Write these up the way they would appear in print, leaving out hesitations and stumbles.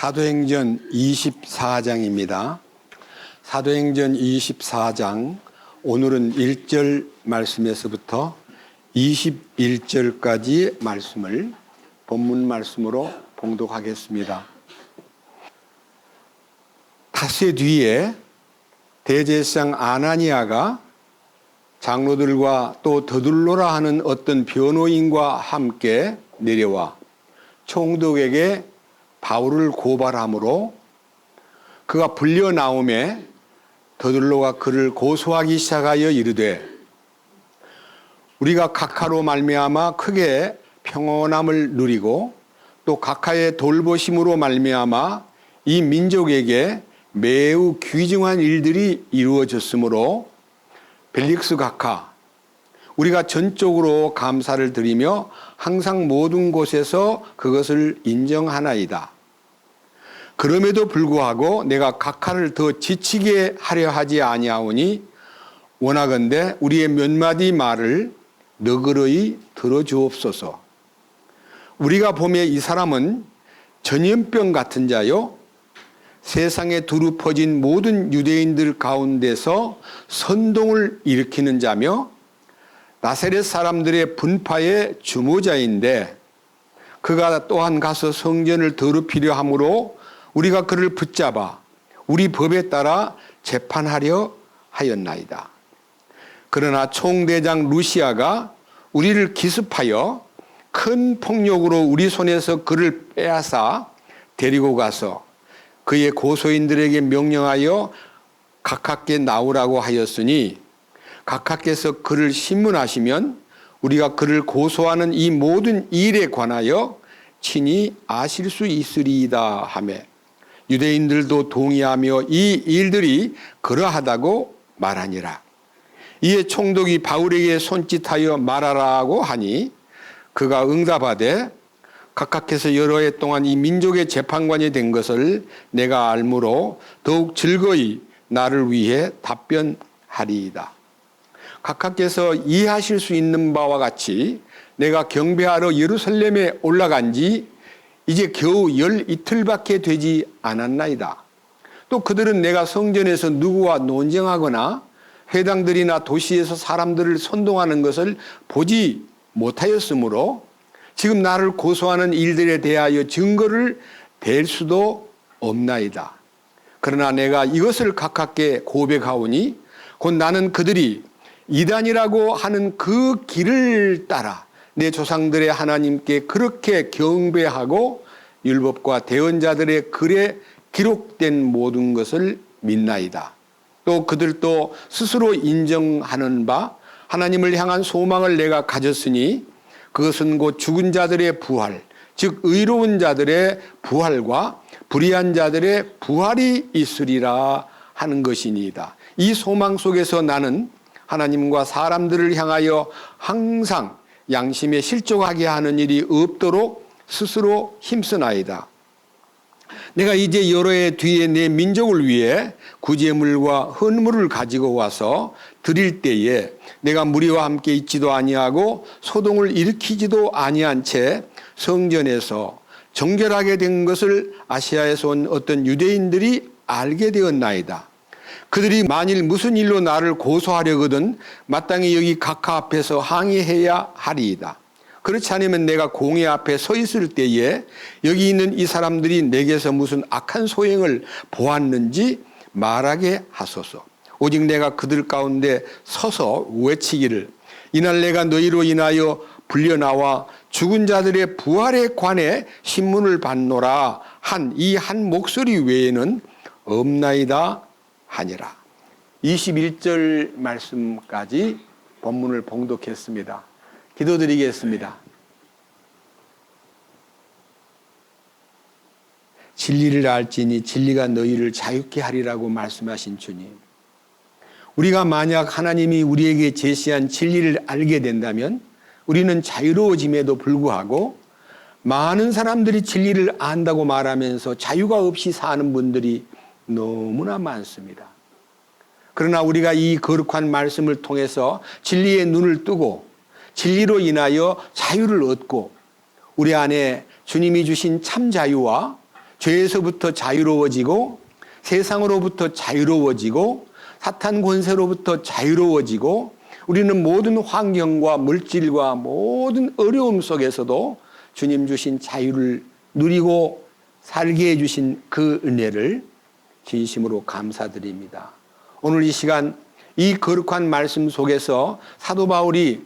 사도행전 24장입니다. 사도행전 24장 오늘은 1절 말씀에서부터 21절까지 말씀을 본문 말씀으로 봉독하겠습니다. 닷새 뒤에 대제사장 아나니아가 장로들과 또 더둘로라 하는 어떤 변호인과 함께 내려와 총독에게 바울을 고발하므로 그가 불려 나오매 더둘로가 그를 고소하기 시작하여 이르되 우리가 각하로 말미암아 크게 평온함을 누리고 또 각하의 돌보심으로 말미암아 이 민족에게 매우 귀중한 일들이 이루어졌으므로 벨릭스 각하 우리가 전적으로 감사를 드리며 항상 모든 곳에서 그것을 인정하나이다. 그럼에도 불구하고 내가 각하를 더 지치게 하려 하지 아니하오니 원하건대 우리의 몇 마디 말을 너그러이 들어주옵소서. 우리가 보매 이 사람은 전염병 같은 자요 세상에 두루 퍼진 모든 유대인들 가운데서 선동을 일으키는 자며 나사렛 사람들의 분파의 주모자인데 그가 또한 가서 성전을 더럽히려 함으로 우리가 그를 붙잡아 우리 법에 따라 재판하려 하였나이다. 그러나 총대장 루시아가 우리를 기습하여 큰 폭력으로 우리 손에서 그를 빼앗아 데리고 가서 그의 고소인들에게 명령하여 각하께 나오라고 하였으니 각하께서 그를 신문하시면 우리가 그를 고소하는 이 모든 일에 관하여 친히 아실 수 있으리이다 하며 유대인들도 동의하며 이 일들이 그러하다고 말하니라. 이에 총독이 바울에게 손짓하여 말하라고 하니 그가 응답하되 각하께서 여러 해 동안 이 민족의 재판관이 된 것을 내가 알므로 더욱 즐거이 나를 위해 답변하리이다. 각하께서 이해하실 수 있는 바와 같이 내가 경배하러 예루살렘에 올라간 지 이제 겨우 열 이틀밖에 되지 않았나이다. 또 그들은 내가 성전에서 누구와 논쟁하거나 회당들이나 도시에서 사람들을 선동하는 것을 보지 못하였으므로 지금 나를 고소하는 일들에 대하여 증거를 댈 수도 없나이다. 그러나 내가 이것을 각하께 고백하오니 곧 나는 그들이 이단이라고 하는 그 길을 따라 내 조상들의 하나님께 그렇게 경배하고 율법과 대언자들의 글에 기록된 모든 것을 믿나이다. 또 그들도 스스로 인정하는 바 하나님을 향한 소망을 내가 가졌으니 그것은 곧 죽은 자들의 부활, 즉 의로운 자들의 부활과 불의한 자들의 부활이 있으리라 하는 것이니이다. 이 소망 속에서 나는 하나님과 사람들을 향하여 항상 양심에 실족하게 하는 일이 없도록 스스로 힘쓰나이다. 내가 이제 여러 해 뒤에 내 민족을 위해 구제물과 헌물을 가지고 와서 드릴 때에 내가 무리와 함께 있지도 아니하고 소동을 일으키지도 아니한 채 성전에서 정결하게 된 것을 아시아에서 온 어떤 유대인들이 알게 되었나이다. 그들이 만일 무슨 일로 나를 고소하려거든 마땅히 여기 각하 앞에서 항의해야 하리이다. 그렇지 않으면 내가 공회 앞에 서 있을 때에 여기 있는 이 사람들이 내게서 무슨 악한 소행을 보았는지 말하게 하소서. 오직 내가 그들 가운데 서서 외치기를 이날 내가 너희로 인하여 불려나와 죽은 자들의 부활에 관해 신문을 받노라 한 이 한 목소리 외에는 없나이다 하니라. 21절 말씀까지 본문을 봉독했습니다. 기도드리겠습니다. 진리를 알지니 진리가 너희를 자유케 하리라고 말씀하신 주님. 우리가 만약 하나님이 우리에게 제시한 진리를 알게 된다면 우리는 자유로워짐에도 불구하고 많은 사람들이 진리를 안다고 말하면서 자유가 없이 사는 분들이 너무나 많습니다. 그러나 우리가 이 거룩한 말씀을 통해서 진리의 눈을 뜨고 진리로 인하여 자유를 얻고 우리 안에 주님이 주신 참 자유와 죄에서부터 자유로워지고 세상으로부터 자유로워지고 사탄 권세로부터 자유로워지고 우리는 모든 환경과 물질과 모든 어려움 속에서도 주님 주신 자유를 누리고 살게 해주신 그 은혜를 진심으로 감사드립니다. 오늘 이 시간 이 거룩한 말씀 속에서 사도 바울이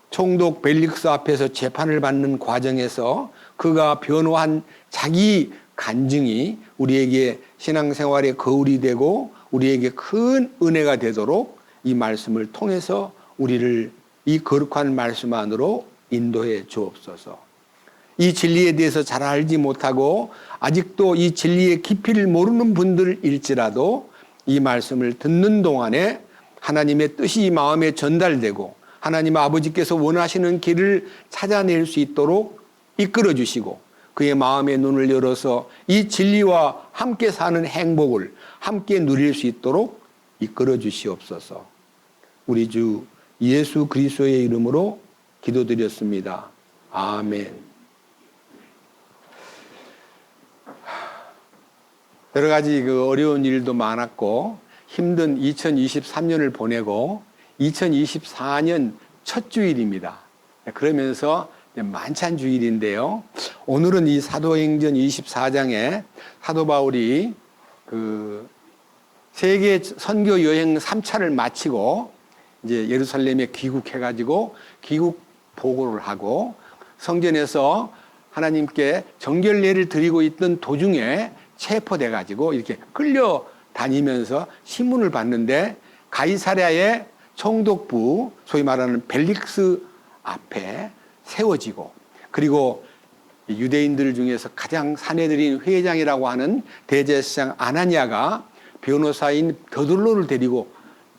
총독 벨릭스 앞에서 재판을 받는 과정에서 그가 변호한 자기 간증이 우리에게 신앙생활의 거울이 되고 우리에게 큰 은혜가 되도록 이 말씀을 통해서 우리를 이 거룩한 말씀 안으로 인도해 주옵소서. 이 진리에 대해서 잘 알지 못하고 아직도 이 진리의 깊이를 모르는 분들일지라도 이 말씀을 듣는 동안에 하나님의 뜻이 마음에 전달되고 하나님 아버지께서 원하시는 길을 찾아낼 수 있도록 이끌어 주시고 그의 마음의 눈을 열어서 이 진리와 함께 사는 행복을 함께 누릴 수 있도록 이끌어 주시옵소서. 우리 주 예수 그리스도의 이름으로 기도드렸습니다. 아멘. 여러 가지 어려운 일도 많았고 힘든 2023년을 보내고 2024년 첫 주일입니다. 그러면서 만찬 주일인데요. 오늘은 이 사도행전 24장에 사도 바울이 세계 선교 여행 3차를 마치고 이제 예루살렘에 귀국해가지고 귀국 보고를 하고 성전에서 하나님께 정결례를 드리고 있던 도중에 체포돼가지고 이렇게 끌려다니면서 신문을 봤는데 가이사랴의 총독부 소위 말하는 벨릭스 앞에 세워지고 그리고 유대인들 중에서 가장 사내들인 회장이라고 하는 대제사장 아나니아가 변호사인 더둘로를 데리고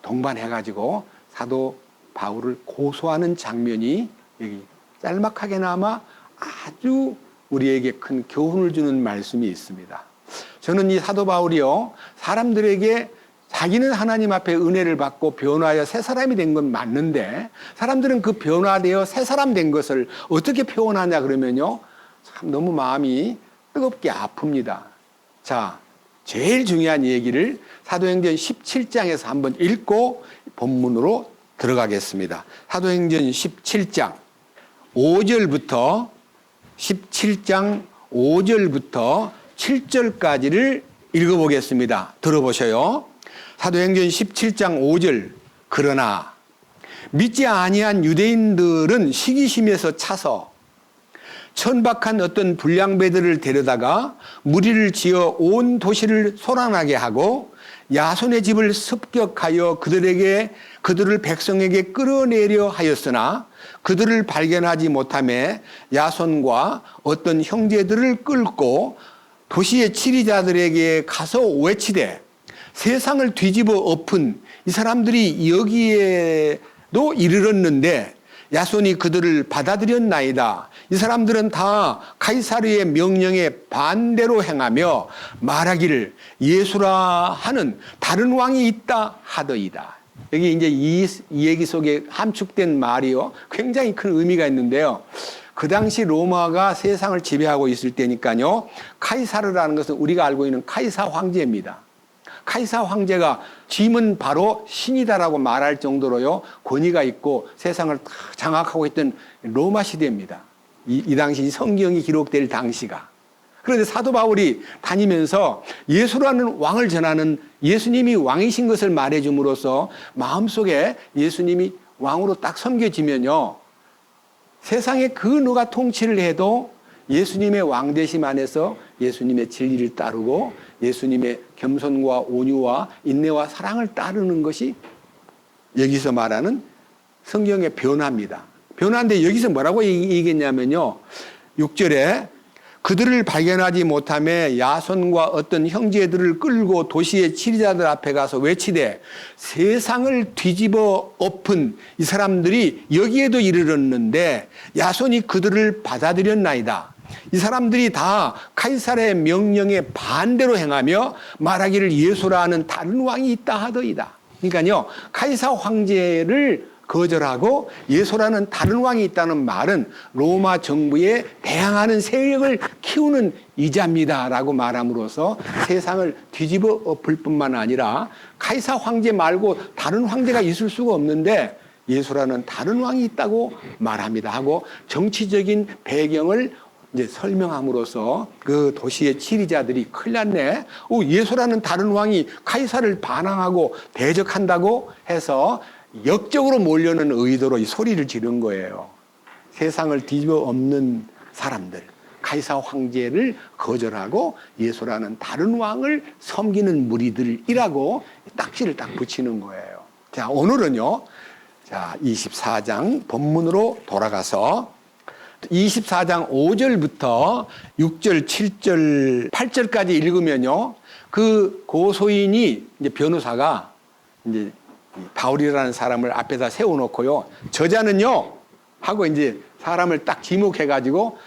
동반해가지고 사도 바울을 고소하는 장면이 여기 짤막하게나마 아주 우리에게 큰 교훈을 주는 말씀이 있습니다. 저는 이 사도 바울이요 사람들에게 자기는 하나님 앞에 은혜를 받고 변화하여 새 사람이 된 건 맞는데 사람들은 그 변화되어 새 사람 된 것을 어떻게 표현하냐 그러면요 참 너무 마음이 뜨겁게 아픕니다. 자, 제일 중요한 얘기를 사도행전 17장에서 한번 읽고 본문으로 들어가겠습니다. 사도행전 17장 5절부터 17장 5절부터 7절까지를 읽어보겠습니다. 들어보셔요. 사도행전 17장 5절 그러나 믿지 아니한 유대인들은 시기심에서 차서 천박한 어떤 불량배들을 데려다가 무리를 지어 온 도시를 소란하게 하고 야손의 집을 습격하여 그들을 백성에게 끌어내려 하였으나 그들을 발견하지 못하며 야손과 어떤 형제들을 끌고 도시의 치리자들에게 가서 외치되 세상을 뒤집어 엎은 이 사람들이 여기에도 이르렀는데 야손이 그들을 받아들였나이다. 이 사람들은 다 카이사르의 명령에 반대로 행하며 말하기를 예수라 하는 다른 왕이 있다 하더이다. 여기 이제 이 얘기 속에 함축된 말이요. 굉장히 큰 의미가 있는데요. 그 당시 로마가 세상을 지배하고 있을 때니까요. 카이사르라는 것은 우리가 알고 있는 카이사 황제입니다. 카이사 황제가 짐은 바로 신이다라고 말할 정도로요 권위가 있고 세상을 장악하고 있던 로마 시대입니다. 이 당시 성경이 기록될 당시가. 그런데 사도 바울이 다니면서 예수라는 왕을 전하는 예수님이 왕이신 것을 말해줌으로써 마음속에 예수님이 왕으로 딱 섬겨지면요 세상에 그 누가 통치를 해도 예수님의 왕되심 안에서 예수님의 진리를 따르고 예수님의 겸손과 온유와 인내와 사랑을 따르는 것이 여기서 말하는 성경의 변화입니다. 변화인데 여기서 뭐라고 얘기했냐면요. 6절에 그들을 발견하지 못하며 야손과 어떤 형제들을 끌고 도시의 치리자들 앞에 가서 외치되 세상을 뒤집어 엎은 이 사람들이 여기에도 이르렀는데 야손이 그들을 받아들였나이다. 이 사람들이 다 카이사르의 명령에 반대로 행하며 말하기를 예수라 하는 다른 왕이 있다 하더이다. 그러니까요, 카이사 황제를 거절하고 예수라는 다른 왕이 있다는 말은 로마 정부에 대항하는 세력을 키우는 이자입니다라고 말함으로써 세상을 뒤집어 엎을 뿐만 아니라 카이사 황제 말고 다른 황제가 있을 수가 없는데 예수라는 다른 왕이 있다고 말합니다 하고 정치적인 배경을 이제 설명함으로써 그 도시의 지리자들이 큰일 났네. 예수라는 다른 왕이 카이사를 반항하고 대적한다고 해서 역적으로 몰려는 의도로 이 소리를 지른 거예요. 세상을 뒤집어 엎는 사람들, 카이사 황제를 거절하고 예수라는 다른 왕을 섬기는 무리들이라고 딱지를 딱 붙이는 거예요. 자, 오늘은요. 자, 24장 본문으로 돌아가서 24장 5절부터 6절, 7절, 8절까지 읽으면요. 그 고소인이 이제 변호사가 이제 바울이라는 사람을 앞에다 세워놓고요. 저자는요 하고 이제 사람을 딱 지목해가지고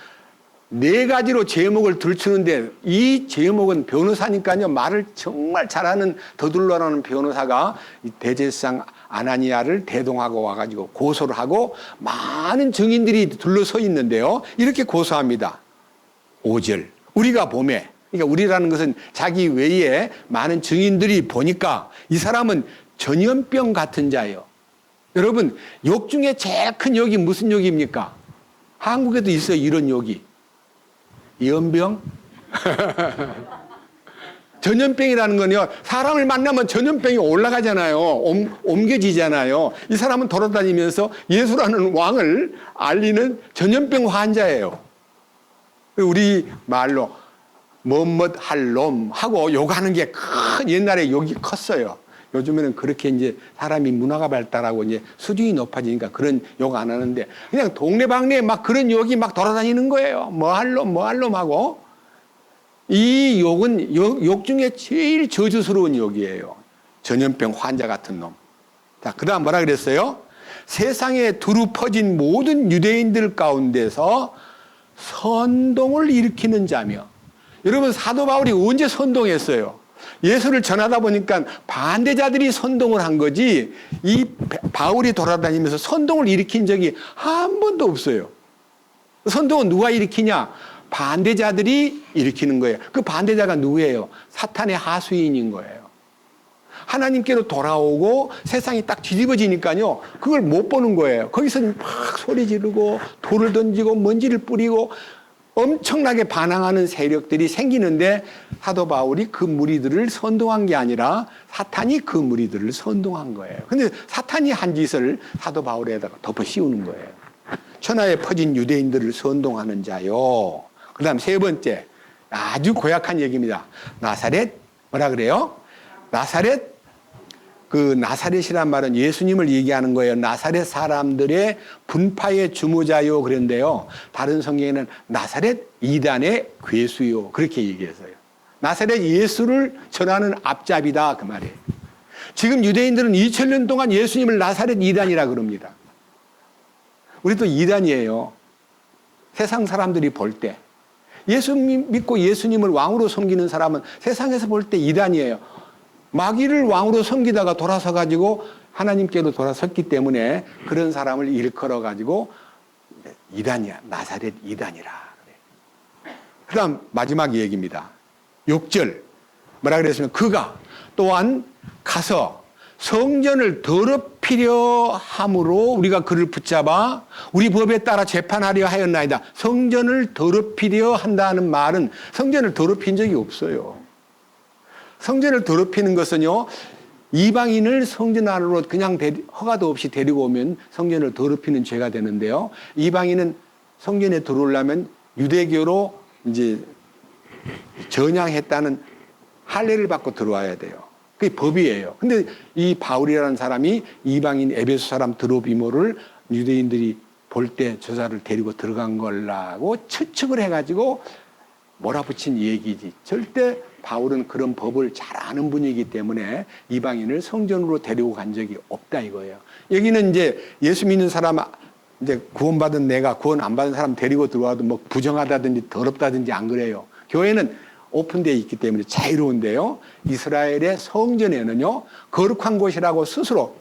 4가지로 제목을 들추는데 이 제목은 변호사니까요. 말을 정말 잘하는 더둘러라는 변호사가 대제사장 아나니아를 대동하고 와가지고 고소를 하고 많은 증인들이 둘러서 있는데요. 이렇게 고소합니다. 5절. 우리가 보매. 그러니까 우리라는 것은 자기 외에 많은 증인들이 보니까 이 사람은 전염병 같은 자예요. 여러분, 욕 중에 제일 큰 욕이 무슨 욕입니까? 한국에도 있어요, 이런 욕이. 연병? 전염병이라는 건요, 사람을 만나면 전염병이 올라가잖아요. 옮겨지잖아요. 이 사람은 돌아다니면서 예수라는 왕을 알리는 전염병 환자예요. 우리 말로 뭐뭇 할 놈 하고 욕하는 게 옛날에 욕이 컸어요. 요즘에는 그렇게 이제 사람이 문화가 발달하고 이제 수준이 높아지니까 그런 욕 안 하는데 그냥 동네방네에 막 그런 욕이 막 돌아다니는 거예요. 뭐 할 놈, 뭐 할 놈 하고. 이 욕은 욕 중에 제일 저주스러운 욕이에요. 전염병 환자 같은 놈. 자, 그 다음 뭐라 그랬어요? 세상에 두루 퍼진 모든 유대인들 가운데서 선동을 일으키는 자며. 여러분, 사도 바울이 언제 선동했어요? 예수를 전하다 보니까 반대자들이 선동을 한 거지 이 바울이 돌아다니면서 선동을 일으킨 적이 한 번도 없어요. 선동은 누가 일으키냐? 반대자들이 일으키는 거예요. 그 반대자가 누구예요? 사탄의 하수인인 거예요. 하나님께로 돌아오고 세상이 딱 뒤집어지니까요. 그걸 못 보는 거예요. 거기서 막 소리 지르고 돌을 던지고 먼지를 뿌리고 엄청나게 반항하는 세력들이 생기는데 사도 바울이 그 무리들을 선동한 게 아니라 사탄이 그 무리들을 선동한 거예요. 근데 사탄이 한 짓을 사도 바울에다가 덮어 씌우는 거예요. 천하에 퍼진 유대인들을 선동하는 자요. 그 다음 세 번째, 아주 고약한 얘기입니다. 나사렛, 뭐라 그래요? 나사렛, 그 나사렛이란 말은 예수님을 얘기하는 거예요. 나사렛 사람들의 분파의 주모자요 그런데요. 다른 성경에는 나사렛 이단의 괴수요 그렇게 얘기했어요. 나사렛 예수를 전하는 앞잡이다 그 말이에요. 지금 유대인들은 2000년 동안 예수님을 나사렛 이단이라 그럽니다. 우리도 이단이에요. 세상 사람들이 볼 때. 예수 믿고 예수님을 왕으로 섬기는 사람은 세상에서 볼 때 이단이에요. 마귀를 왕으로 섬기다가 돌아서 가지고 하나님께로 돌아섰기 때문에 그런 사람을 일컬어 가지고 이단이야. 나사렛 이단이라. 그 다음 마지막 얘기입니다. 6절 뭐라 그랬으면 그가 또한 가서 성전을 더럽히려 함으로 우리가 그를 붙잡아 우리 법에 따라 재판하려 하였나이다. 성전을 더럽히려 한다는 말은 성전을 더럽힌 적이 없어요. 성전을 더럽히는 것은요, 이방인을 성전 안으로 그냥 허가도 없이 데리고 오면 성전을 더럽히는 죄가 되는데요. 이방인은 성전에 들어오려면 유대교로 이제 전향했다는 할례를 받고 들어와야 돼요. 그게 법이에요. 근데 이 바울이라는 사람이 이방인 에베소 사람 드로비모를 유대인들이 볼 때 저 사람을 데리고 들어간 걸라고 추측을 해가지고 몰아붙인 얘기지. 절대 바울은 그런 법을 잘 아는 분이기 때문에 이방인을 성전으로 데리고 간 적이 없다 이거예요. 여기는 이제 예수 믿는 사람, 이제 구원받은 내가 구원 안 받은 사람 데리고 들어와도 뭐 부정하다든지 더럽다든지 안 그래요. 교회는 오픈되어 있기 때문에 자유로운데요. 이스라엘의 성전에는요, 거룩한 곳이라고 스스로,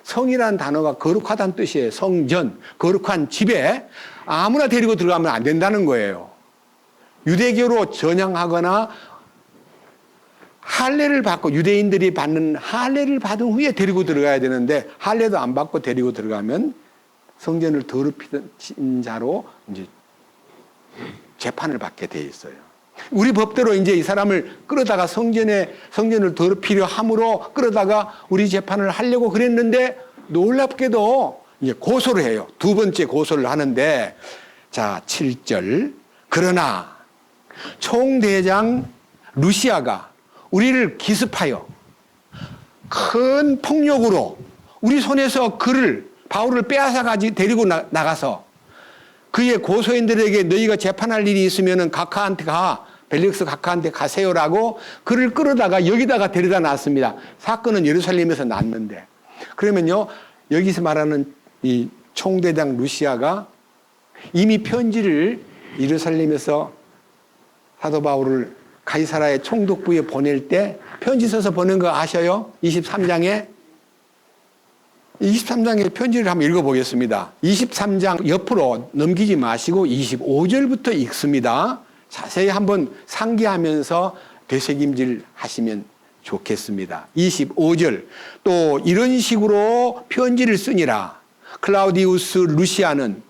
성이라는 단어가 거룩하다는 뜻이에요. 성전, 거룩한 집에 아무나 데리고 들어가면 안 된다는 거예요. 유대교로 전향하거나 할례를 받고, 유대인들이 받는 할례를 받은 후에 데리고 들어가야 되는데, 할례도 안 받고 데리고 들어가면 성전을 더럽힌 자로 이제 재판을 받게 돼 있어요. 우리 법대로 이제 이 사람을 끌어다가 성전을 더럽히려 함으로 끌어다가 우리 재판을 하려고 그랬는데, 놀랍게도 이제 고소를 해요. 두 번째 고소를 하는데, 자, 7절. 그러나 총대장 루시아가 우리를 기습하여 큰 폭력으로 우리 손에서 바울을 빼앗아 데리고 나가서 그의 고소인들에게 너희가 재판할 일이 있으면 각하한테 벨릭스 각하한테 가세요라고 그를 끌어다가 여기다가 데려다 놨습니다. 사건은 예루살렘에서 났는데, 그러면요, 여기서 말하는 이 총대장 루시아가 이미 편지를 예루살렘에서 사도 바울을 가이사라의 총독부에 보낼 때 편지 써서 보낸 거 아셔요? 23장에 편지를 한번 읽어보겠습니다. 23장 옆으로 넘기지 마시고 25절부터 읽습니다. 자세히 한번 상기하면서 되새김질 하시면 좋겠습니다. 25절. 또 이런 식으로 편지를 쓰니라. 클라우디우스 루시아는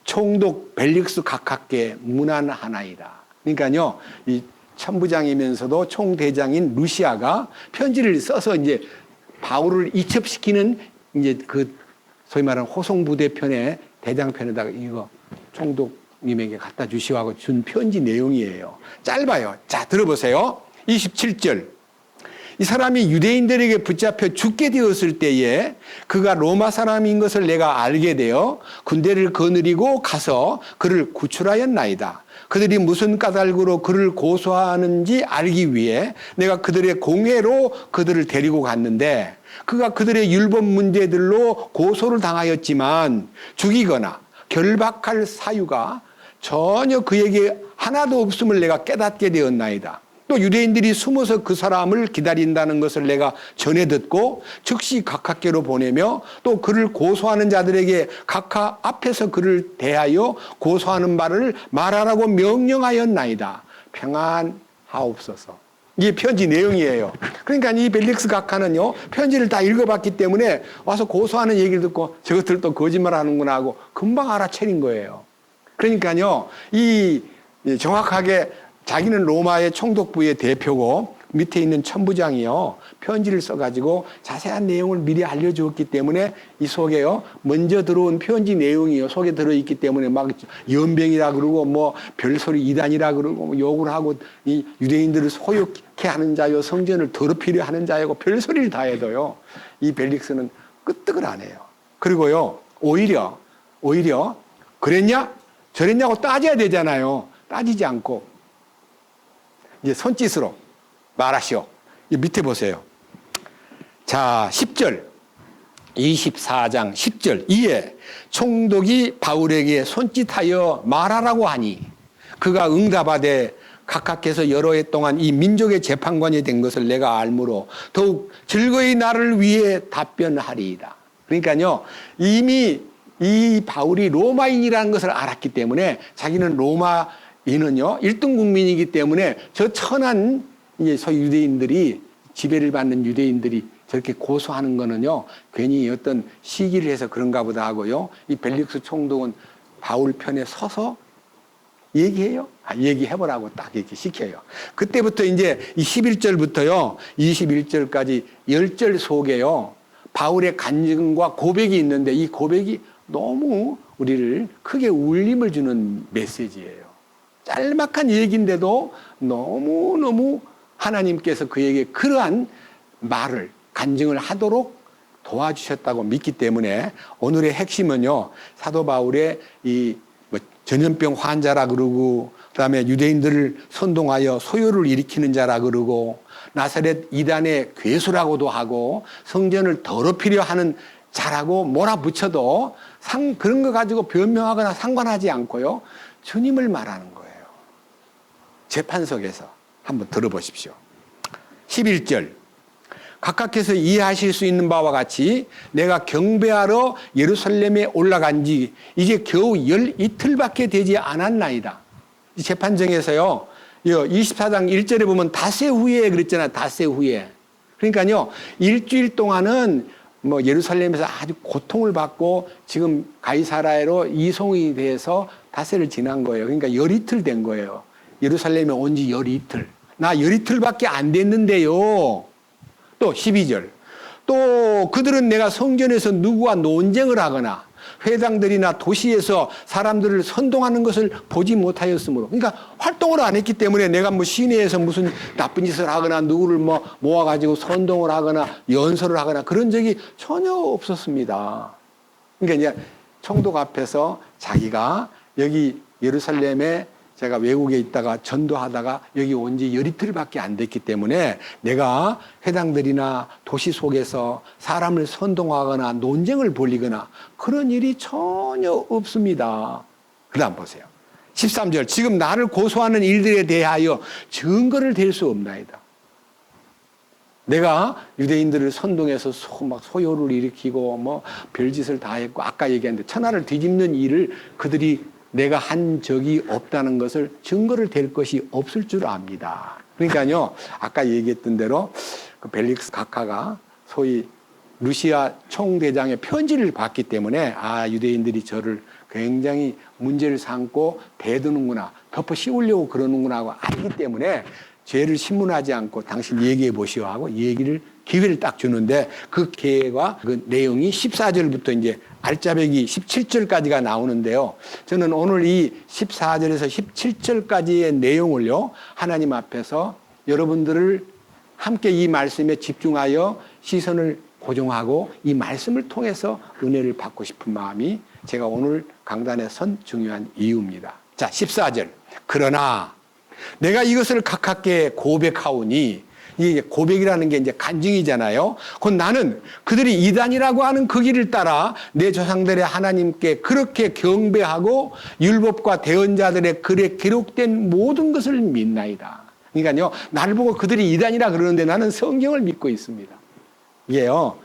총독 벨릭스 각하께 문안하나이다. 그러니까요, 이 천부장이면서도 총대장인 루시아가 편지를 써서 이제 바울을 이첩시키는 이제 그 소위 말하는 호송부대편의 대장편에다가 이거 총독님에게 갖다 주시오 하고 준 편지 내용이에요. 짧아요. 자, 들어보세요. 27절. 이 사람이 유대인들에게 붙잡혀 죽게 되었을 때에 그가 로마 사람인 것을 내가 알게 되어 군대를 거느리고 가서 그를 구출하였나이다. 그들이 무슨 까닭으로 그를 고소하는지 알기 위해 내가 그들의 공회로 그들을 데리고 갔는데, 그가 그들의 율법 문제들로 고소를 당하였지만 죽이거나 결박할 사유가 전혀 그에게 하나도 없음을 내가 깨닫게 되었나이다. 또 유대인들이 숨어서 그 사람을 기다린다는 것을 내가 전해 듣고 즉시 각하께로 보내며 또 그를 고소하는 자들에게 각하 앞에서 그를 대하여 고소하는 말을 말하라고 명령하였나이다. 평안하옵소서. 이게 편지 내용이에요. 그러니까 이 벨릭스 각하는요, 편지를 다 읽어봤기 때문에 와서 고소하는 얘기를 듣고 저것들 또 거짓말하는구나 하고 금방 알아채린 거예요. 그러니까요, 이 정확하게 자기는 로마의 총독부의 대표고 밑에 있는 천부장이요, 편지를 써가지고 자세한 내용을 미리 알려주었기 때문에 이 속에요, 먼저 들어온 편지 내용이요, 속에 들어있기 때문에 막 연병이라 그러고 뭐 별소리 이단이라 그러고 뭐 욕을 하고 이 유대인들을 소욕케 하는 자요, 성전을 더럽히려 하는 자요, 별소리를 다 해도요, 이 벨릭스는 끄떡을 안 해요. 그리고요, 오히려 그랬냐? 저랬냐고 따져야 되잖아요. 따지지 않고 이제 손짓으로 말하시오. 이 밑에 보세요. 자, 10절. 24장 10절. 이에 총독이 바울에게 손짓하여 말하라고 하니 그가 응답하되 각하께서 여러 해 동안 이 민족의 재판관이 된 것을 내가 알므로 더욱 즐거이 나를 위해 답변하리이다. 그러니까요, 이미 이 바울이 로마인이라는 것을 알았기 때문에 자기는 로마인은요, 1등 국민이기 때문에 저 천한 이제 소위 유대인들이, 지배를 받는 유대인들이 저렇게 고소하는 거는요, 괜히 어떤 시기를 해서 그런가 보다 하고요, 이 벨릭스 총독은 바울 편에 서서 얘기해요. 얘기해보라고 딱 이렇게 시켜요. 그때부터 이제 이 11절부터요, 21절까지 10절 속에요, 바울의 간증과 고백이 있는데 이 고백이 너무 우리를 크게 울림을 주는 메시지예요. 짤막한 얘기인데도 너무너무 하나님께서 그에게 그러한 말을, 간증을 하도록 도와주셨다고 믿기 때문에 오늘의 핵심은요, 사도 바울의 이 전염병 환자라 그러고, 그 다음에 유대인들을 선동하여 소요를 일으키는 자라 그러고, 나사렛 이단의 괴수라고도 하고, 성전을 더럽히려 하는 자라고 몰아붙여도 그런 거 가지고 변명하거나 상관하지 않고요, 주님을 말하는 거예요. 재판석에서. 한번 들어보십시오. 11절. 각각께서 이해하실 수 있는 바와 같이 내가 경배하러 예루살렘에 올라간 지 이제 겨우 12틀밖에 되지 않았나이다. 재판정에서요, 24장 1절에 보면 닷새 후에 그랬잖아요. 닷새 후에. 그러니까요, 일주일 동안은 뭐 예루살렘에서 아주 고통을 받고 지금 가이사라로 이송이 돼서 닷새를 지난 거예요. 그러니까 12틀 된 거예요. 예루살렘에 온 지 12틀. 나 12틀밖에 안 됐는데요. 또 12절. 또 그들은 내가 성전에서 누구와 논쟁을 하거나 회당들이나 도시에서 사람들을 선동하는 것을 보지 못하였으므로. 그러니까 활동을 안 했기 때문에 내가 뭐 시내에서 무슨 나쁜 짓을 하거나 누구를 뭐 모아가지고 선동을 하거나 연설을 하거나 그런 적이 전혀 없었습니다. 그러니까 이제 총독 앞에서 자기가 여기 예루살렘에 제가 외국에 있다가 전도하다가 여기 온 지 12틀밖에 안 됐기 때문에 내가 회당들이나 도시 속에서 사람을 선동하거나 논쟁을 벌이거나 그런 일이 전혀 없습니다. 그 다음 보세요. 13절. 지금 나를 고소하는 일들에 대하여 증거를 댈 수 없나이다. 내가 유대인들을 선동해서 막 소요를 일으키고 뭐 별짓을 다 했고 아까 얘기했는데 천하를 뒤집는 일을 그들이 내가 한 적이 없다는 것을 증거를 댈 것이 없을 줄 압니다. 그러니까요, 아까 얘기했던 대로 그 벨릭스 각하가 소위 루시아 총대장의 편지를 받기 때문에 유대인들이 저를 굉장히 문제를 삼고 대드는구나, 덮어 씌우려고 그러는구나 하고 알기 때문에 죄를 신문하지 않고 당신 얘기해 보시오 하고 기회를 딱 주는데 그 기회가 그 내용이 14절부터 이제 알짜배기 17절까지가 나오는데요. 저는 오늘 이 14절에서 17절까지의 내용을요, 하나님 앞에서 여러분들을 함께 이 말씀에 집중하여 시선을 고정하고 이 말씀을 통해서 은혜를 받고 싶은 마음이 제가 오늘 강단에 선 중요한 이유입니다. 자, 14절. 그러나 내가 이것을 가깝게 고백하오니, 이게 고백이라는 게 이제 간증이잖아요. 곧 나는 그들이 이단이라고 하는 그 길을 따라 내 조상들의 하나님께 그렇게 경배하고 율법과 대언자들의 글에 기록된 모든 것을 믿나이다. 그러니까요, 나를 보고 그들이 이단이라 그러는데 나는 성경을 믿고 있습니다. 이게요,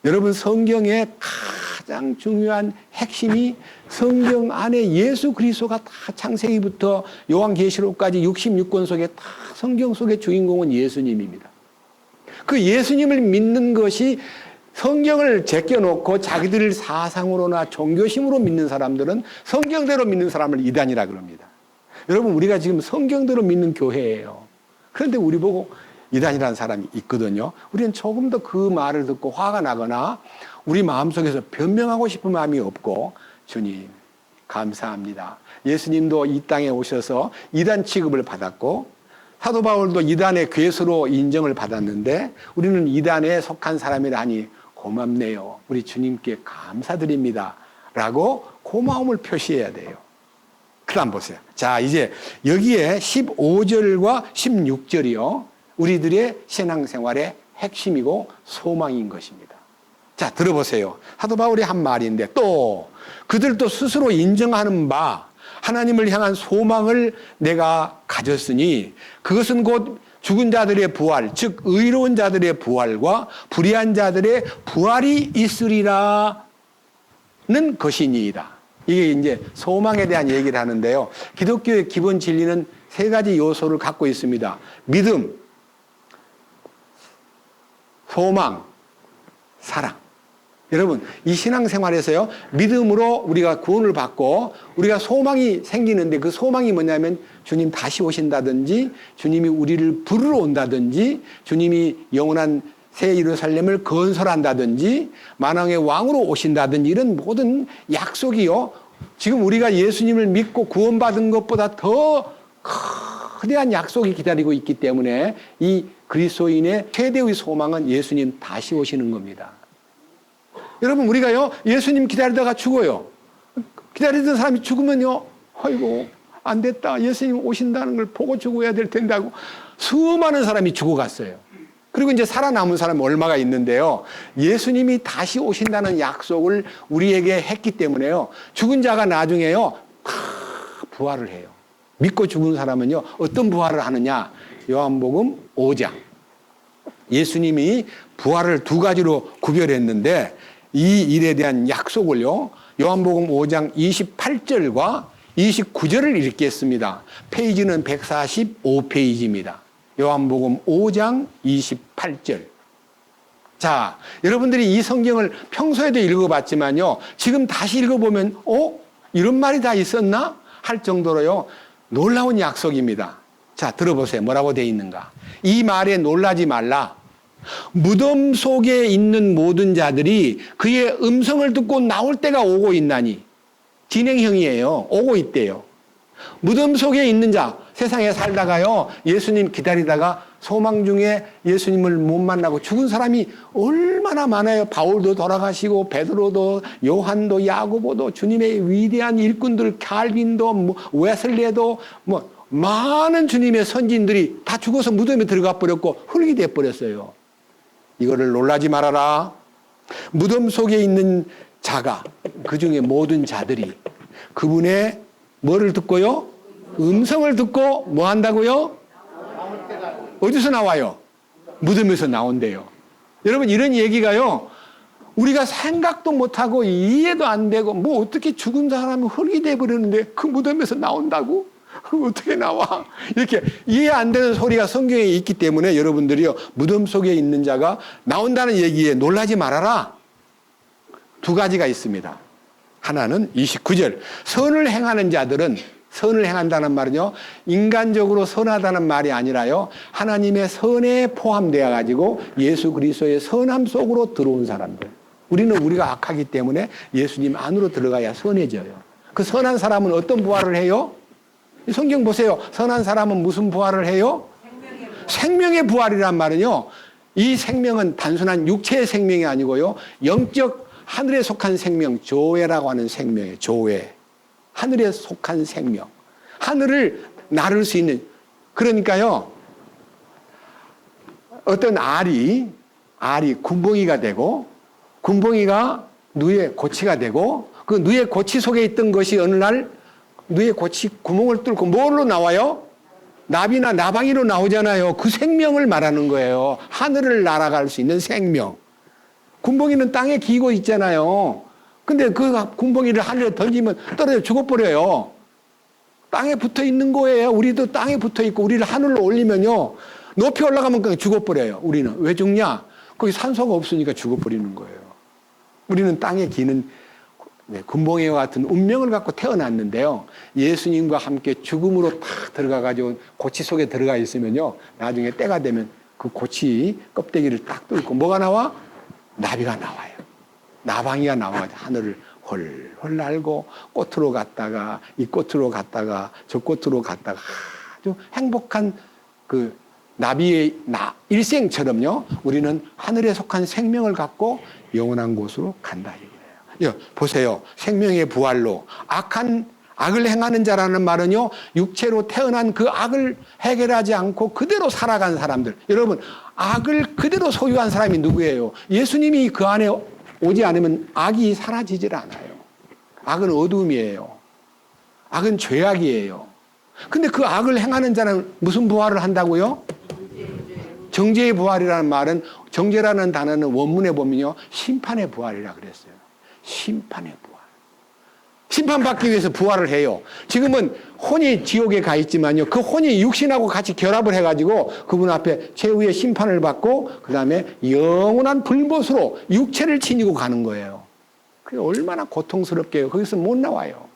여러분 성경의 가장 중요한 핵심이 성경 안에 예수 그리스도가 다 창세기부터 요한계시록까지 66권 속에 다 성경 속의 주인공은 예수님입니다. 그 예수님을 믿는 것이 성경을 제껴놓고 자기들 사상으로나 종교심으로 믿는 사람들은 성경대로 믿는 사람을 이단이라 그럽니다. 여러분, 우리가 지금 성경대로 믿는 교회예요. 그런데 우리 보고 이단이라는 사람이 있거든요. 우리는 조금 더 그 말을 듣고 화가 나거나 우리 마음속에서 변명하고 싶은 마음이 없고, 주님 감사합니다. 예수님도 이 땅에 오셔서 이단 취급을 받았고 사도 바울도 이단의 괴수로 인정을 받았는데 우리는 이단에 속한 사람이라니 고맙네요. 우리 주님께 감사드립니다. 라고 고마움을 표시해야 돼요. 그 다음 보세요. 자, 이제 여기에 15절과 16절이요. 우리들의 신앙생활의 핵심이고 소망인 것입니다. 자, 들어보세요. 사도 바울이 한 말인데 또 그들도 스스로 인정하는 바 하나님을 향한 소망을 내가 가졌으니 그것은 곧 죽은 자들의 부활, 즉 의로운 자들의 부활과 불의한 자들의 부활이 있으리라는 것이니이다. 이게 이제 소망에 대한 얘기를 하는데요. 기독교의 기본 진리는 세 가지 요소를 갖고 있습니다. 믿음, 소망, 사랑. 여러분, 이 신앙생활에서요, 믿음으로 우리가 구원을 받고 우리가 소망이 생기는데 그 소망이 뭐냐면 주님 다시 오신다든지 주님이 우리를 부르러 온다든지 주님이 영원한 새 예루살렘을 건설한다든지 만왕의 왕으로 오신다든지 이런 모든 약속이요, 지금 우리가 예수님을 믿고 구원받은 것보다 더 거대한 약속이 기다리고 있기 때문에 이 그리스도인의 최대의 소망은 예수님 다시 오시는 겁니다. 여러분, 우리가요, 예수님 기다리다가 죽어요. 기다리던 사람이 죽으면요, 아이고, 안 됐다. 예수님 오신다는 걸 보고 죽어야 될 텐데 하고 수많은 사람이 죽어갔어요. 그리고 이제 살아남은 사람이 얼마가 있는데요. 예수님이 다시 오신다는 약속을 우리에게 했기 때문에요. 죽은 자가 나중에요, 다 부활을 해요. 믿고 죽은 사람은요, 어떤 부활을 하느냐? 요한복음 5장. 예수님이 부활을 두 가지로 구별했는데 이 일에 대한 약속을요, 요한복음 5장 28절과 29절을 읽겠습니다. 페이지는 145페이지입니다. 요한복음 5장 28절. 자, 여러분들이 이 성경을 평소에도 읽어봤지만요, 지금 다시 읽어보면, 이런 말이 다 있었나? 할 정도로요, 놀라운 약속입니다. 자, 들어보세요. 뭐라고 되어 있는가? 이 말에 놀라지 말라. 무덤 속에 있는 모든 자들이 그의 음성을 듣고 나올 때가 오고 있나니. 진행형이에요. 오고 있대요. 무덤 속에 있는 자, 세상에 살다가요, 예수님 기다리다가 소망 중에 예수님을 못 만나고 죽은 사람이 얼마나 많아요. 바울도 돌아가시고 베드로도 요한도 야고보도 주님의 위대한 일꾼들 칼빈도 웨슬레도 많은 주님의 선진들이 다 죽어서 무덤에 들어가 버렸고 흙이 돼 버렸어요. 이거를 놀라지 말아라. 무덤 속에 있는 자가, 그 중에 모든 자들이 그분의 뭐를 듣고요? 음성을 듣고 뭐 한다고요? 어디서 나와요? 무덤에서 나온대요. 여러분, 이런 얘기가요, 우리가 생각도 못하고 이해도 안 되고, 어떻게 죽은 사람이 흙이 돼버렸는데 그 무덤에서 나온다고? 어떻게 나와? 이렇게 이해 안 되는 소리가 성경에 있기 때문에 여러분들이요, 무덤 속에 있는 자가 나온다는 얘기에 놀라지 말아라. 두 가지가 있습니다. 하나는 29절. 선을 행하는 자들은, 선을 행한다는 말은요, 인간적으로 선하다는 말이 아니라요, 하나님의 선에 포함되어 가지고 예수 그리스도의 선함 속으로 들어온 사람들. 우리가 악하기 때문에 예수님 안으로 들어가야 선해져요. 그 선한 사람은 어떤 부활을 해요? 성경 보세요. 선한 사람은 무슨 부활을 해요? 생명의 부활이란 말은요, 이 생명은 단순한 육체의 생명이 아니고요, 영적 하늘에 속한 생명, 조회라고 하는 생명이에요. 조회. 하늘에 속한 생명. 하늘을 나를 수 있는. 그러니까요, 어떤 알이 군봉이가 되고, 군봉이가 누에 고치가 되고, 그 누에 고치 속에 있던 것이 어느 날 누에 고치 구멍을 뚫고 뭘로 나와요? 나비나 나방이로 나오잖아요. 그 생명을 말하는 거예요. 하늘을 날아갈 수 있는 생명. 군봉이는 땅에 기고 있잖아요. 근데 그 군봉이를 하늘에 던지면 떨어져 죽어버려요. 땅에 붙어 있는 거예요. 우리도 땅에 붙어 있고, 우리를 하늘로 올리면요, 높이 올라가면 그냥 죽어버려요. 우리는. 왜 죽냐? 거기 산소가 없으니까 죽어버리는 거예요. 우리는 땅에 기는 군봉이와 같은 운명을 갖고 태어났는데요, 예수님과 함께 죽음으로 탁 들어가가지고 고치 속에 들어가 있으면요, 나중에 때가 되면 그 고치 껍데기를 딱 뚫고 뭐가 나와? 나비가 나와요. 나방이가 나와가지고 하늘을 헐헐 날고 꽃으로 갔다가 이 꽃으로 갔다가 저 꽃으로 갔다가 아주 행복한 그 나비의 일생처럼요, 우리는 하늘에 속한 생명을 갖고 영원한 곳으로 간다 얘기예요. 보세요. 생명의 부활로 악을 행하는 자라는 말은요, 육체로 태어난 그 악을 해결하지 않고 그대로 살아간 사람들. 여러분, 악을 그대로 소유한 사람이 누구예요? 예수님이 그 안에 오지 않으면 악이 사라지질 않아요. 악은 어둠이에요. 악은 죄악이에요. 근데 그 악을 행하는 자는 무슨 부활을 한다고요? 정죄의 부활이라는 말은, 정죄라는 단어는 원문에 보면요, 심판의 부활이라 그랬어요. 심판의 부활. 심판받기 위해서 부활을 해요. 지금은 혼이 지옥에 가 있지만요, 그 혼이 육신하고 같이 결합을 해가지고 그분 앞에 최후의 심판을 받고 그 다음에 영원한 불못으로 육체를 지니고 가는 거예요. 그게 얼마나 고통스럽게요. 거기서 못 나와요.